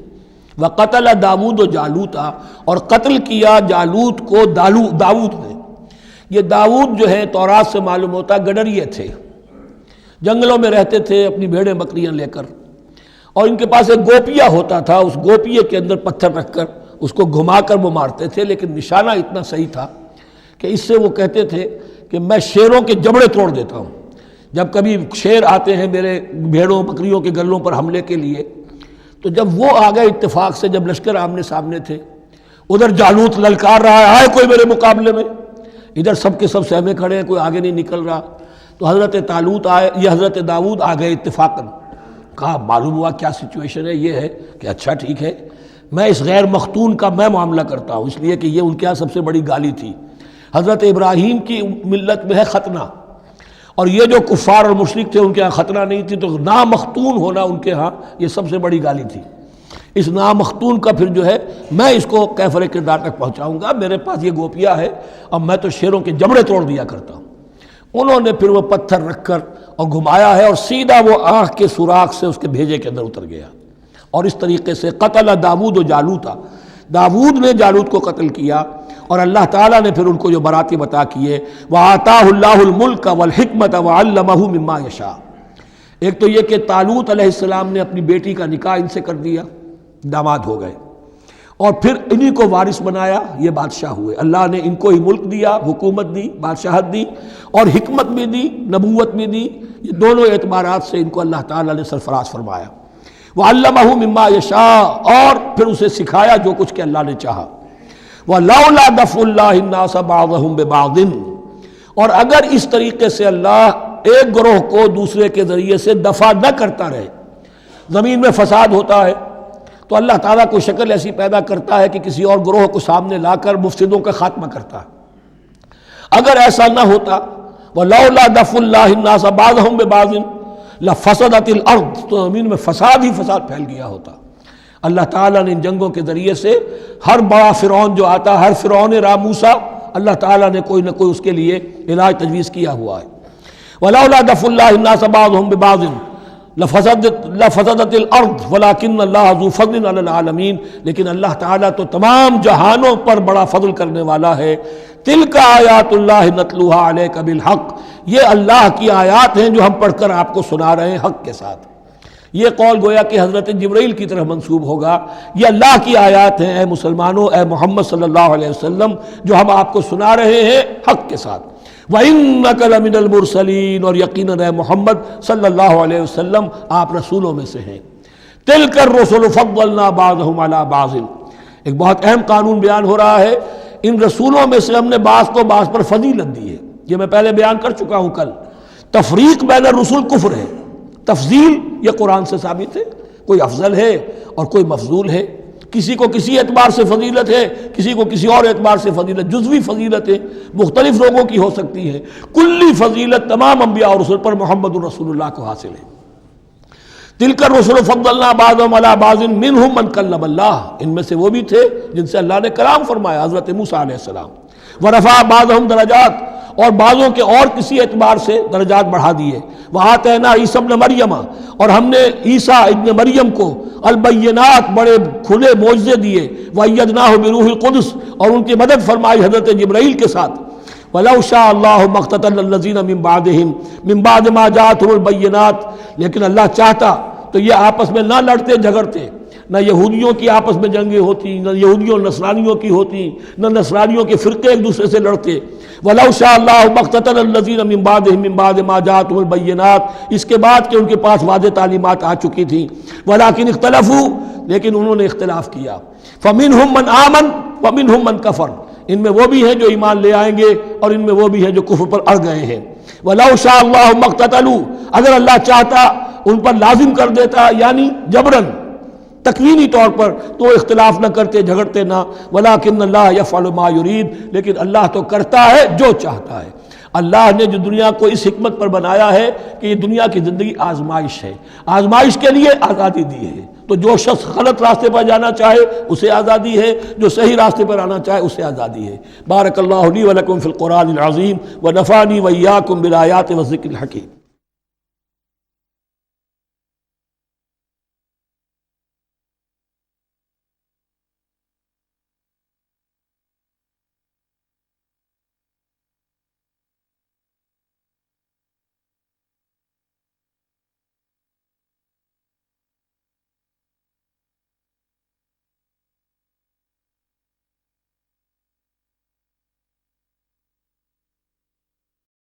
وَقَتَلَ داود جالوتا، اور قتل کیا جالوت کو داود نے۔ یہ داود جو ہے تورات سے معلوم ہوتا گڈریے تھے، جنگلوں میں رہتے تھے اپنی بھیڑیں بکریاں لے کر، اور ان کے پاس ایک گوپیا ہوتا تھا، اس گوپیے کے اندر پتھر رکھ کر اس کو گھما کر وہ مارتے تھے، لیکن نشانہ اتنا صحیح تھا کہ اس سے وہ کہتے تھے کہ میں شیروں کے جبڑے توڑ دیتا ہوں۔ جب کبھی شیر آتے ہیں میرے بھیڑوں بکریوں کے گلوں پر حملے کے لیے، تو جب وہ آ گئے اتفاق سے، جب لشکر آمنے سامنے تھے، ادھر جالوت للکار رہا ہے آئے کوئی میرے مقابلے میں، ادھر سب کے سب سہمے کھڑے ہیں، کوئی آگے نہیں نکل رہا، تو حضرت طالوت آئے، یہ حضرت داود آ گئے اتفاقاً، کہا معلوم ہوا کیا سچویشن ہے، یہ ہے کہ اچھا ٹھیک ہے، میں اس غیر مختون کا میں معاملہ کرتا ہوں، اس لیے کہ یہ ان کے یہاں سب سے بڑی گالی تھی۔ حضرت ابراہیم کی ملت میں ہے ختنہ، اور یہ جو کفار اور مشرک تھے ان کے ہاں ختنہ نہیں تھی، تو نامختون ہونا ان کے ہاں یہ سب سے بڑی گالی تھی۔ اس نامختون کا پھر جو ہے میں اس کو کیفر کردار تک پہنچاؤں گا، میرے پاس یہ گوپیا ہے، اب میں تو شیروں کے جبڑے توڑ دیا کرتا ہوں۔ انہوں نے پھر وہ پتھر رکھ کر اور گھمایا ہے، اور سیدھا وہ آنکھ کے سوراخ سے اس کے بھیجے کے اندر اتر گیا، اور اس طریقے سے قتل داود و جالوتا، داود نے جالوت کو قتل کیا، اور اللہ تعالیٰ نے پھر ان کو جو براتب عطا کیے، وَآتَاهُ اللَّهُ الْمُلْكَ وَالْحِكْمَةَ وَعَلَّمَهُ مِمَّا يَشَاءُ۔ ایک تو یہ کہ طالوت علیہ السلام نے اپنی بیٹی کا نکاح ان سے کر دیا، داماد ہو گئے، اور پھر انہی کو وارث بنایا، یہ بادشاہ ہوئے۔ اللہ نے ان کو ہی ملک دیا، حکومت دی، بادشاہت دی، اور حکمت بھی دی، نبوت بھی دی، یہ دونوں اعتبارات سے ان کو اللہ تعالیٰ نے سرفراز فرمایا۔ وَعَلَّمَهُ مِمَّا يَشَاءُ، اور پھر اسے سکھایا جو کچھ کہ اللہ نے چاہا۔ وَلَوْلَا دَفْعُ اللَّهِ النَّاسَ بَعْضَهُمْ بِبَعْضٍ، اور اگر اس طریقے سے اللہ ایک گروہ کو دوسرے کے ذریعے سے دفع نہ کرتا رہے، زمین میں فساد ہوتا ہے تو اللہ تعالیٰ کو شکل ایسی پیدا کرتا ہے کہ کسی اور گروہ کو سامنے لا کر مفسدوں کا خاتمہ کرتا ہے۔ اگر ایسا نہ ہوتا، وَلَوْلَا دَفْعُ اللَّهِ النَّاسَ بَعْضَهُمْ بِبَعْضٍ لَفَسَدَتِ الْأَرْضُ، تو زمین میں فساد ہی فساد پھیل گیا ہوتا۔ اللہ تعالیٰ نے ان جنگوں کے ذریعے سے ہر بڑا فرعون جو آتا، ہر فرعون راموسا، اللہ تعالیٰ نے کوئی نہ کوئی اس کے لیے علاج تجویز کیا ہوا ہے۔ وَلَوْلَا دَفْعُ اللَّهِ النَّاسَ بَعْضَهُمْ بِبَعْضٍ لفسدت الارض ولکن اللہ ذو فضل علی العالمین، لیکن اللہ تعالیٰ تو تمام جہانوں پر بڑا فضل کرنے والا ہے۔ تلک آیات اللہ نتلوہا علیک بالحق، یہ اللہ کی آیات ہیں جو ہم پڑھ کر آپ کو سنا رہے ہیں حق کے ساتھ۔ یہ قول گویا کہ حضرت جبرائیل کی طرف منسوب ہوگا، یہ اللہ کی آیات ہیں اے مسلمانوں، اے محمد صلی اللہ علیہ وسلم، جو ہم آپ کو سنا رہے ہیں حق کے ساتھ۔ وَإِنَّكَ لَمِنَ الْمُرْسَلِينَ، اور یقیناً اے محمد صلی اللہ علیہ وسلم آپ رسولوں میں سے ہیں۔ تِلْكَ الرُّسُلُ فَضَّلْنَا بَعْضَهُمْ عَلَى بَعْضٍ، ایک بہت اہم قانون بیان ہو رہا ہے، ان رسولوں میں سے ہم نے بعض کو بعض پر فضیلت دی ہے۔ یہ میں پہلے بیان کر چکا ہوں کل، تفریق بین الرسل کفر ہے، تفضیل یہ قرآن سے ثابت ہے، کوئی افضل ہے اور کوئی مفضول ہے، کسی کو کسی اعتبار سے فضیلت ہے، کسی کو کسی اور اعتبار سے فضیلت، جزوی فضیلت ہے مختلف لوگوں کی ہو سکتی ہے، کلی فضیلت تمام انبیاء اور رسول پر محمد الرسول اللہ کو حاصل ہے۔ تلک الرسل فضلنا بعضهم علی بعض منهم من کلم اللہ، ان میں سے وہ بھی تھے جن سے اللہ نے کلام فرمایا، حضرت موسیٰ علیہ السلام۔ ورفع بعضهم درجات، اور بعضوں کے اور کسی اعتبار سے درجات بڑھا دیے۔ وآتینا عیسیٰ ابن مریم، اور ہم نے عیسیٰ ابن مریم کو البینات بڑے کھلے معجزے دیے۔ وأیدناہ بروح القدس، اور ان کی مدد فرمائی حضرت جبرائیل کے ساتھ۔ وَلَوْ شَاءَ اللَّهُ مَا اقْتَتَلَ الَّذِينَ مِن بَعْدِهِمْ مِن بَعْدِ مَا جَاءَتْهُمُ الْبَيِّنَاتُ، لیکن اللہ چاہتا تو یہ آپس میں نہ لڑتے جھگڑتے، نہ یہودیوں کی آپس میں جنگیں ہوتی، نہ یہودیوں اور نصرانیوں کی ہوتی، نہ نصرانیوں کے فرقے ایک دوسرے سے لڑتے۔ وَلَوْ شَاءَ اللَّهُ مَا اقْتَتَلَ الَّذِينَ مِن بَعْدِهِمْ مِن بَعْدِ مَا جَاءَتْهُمُ الْبَيِّنَاتُ، اس کے بعد کہ ان کے پاس واضح تعلیمات آ چکی تھیں۔ وَلَٰكِنِ اخْتَلَفُوا، لیکن انہوں نے اختلاف کیا۔ فَمِنْهُم مَّنْ آمَنَ وَمِنْهُم مَّنْ كَفَرَ، ان میں وہ بھی ہیں جو ایمان لے آئیں گے اور ان میں وہ بھی ہیں جو کفر پر اڑ گئے ہیں۔ وَلَوْ شَاءَ اللَّهُ مَا اقْتَتَلُوا، اگر اللہ چاہتا ان پر لازم کر دیتا، یعنی جبراً تکوینی طور پر، تو اختلاف نہ کرتے، جھگڑتے نہ۔ ولیکن اللہ یفعل ما یرید، لیکن اللہ تو کرتا ہے جو چاہتا ہے۔ اللہ نے جو دنیا کو اس حکمت پر بنایا ہے کہ یہ دنیا کی زندگی آزمائش ہے، آزمائش کے لیے آزادی دی ہے، تو جو شخص غلط راستے پر جانا چاہے اسے آزادی ہے، جو صحیح راستے پر آنا چاہے اسے آزادی ہے۔ بارک اللہ لی و لکم فی القرآن العظیم و نفعنی و ایاکم بالآیات و الذکر الحکیم۔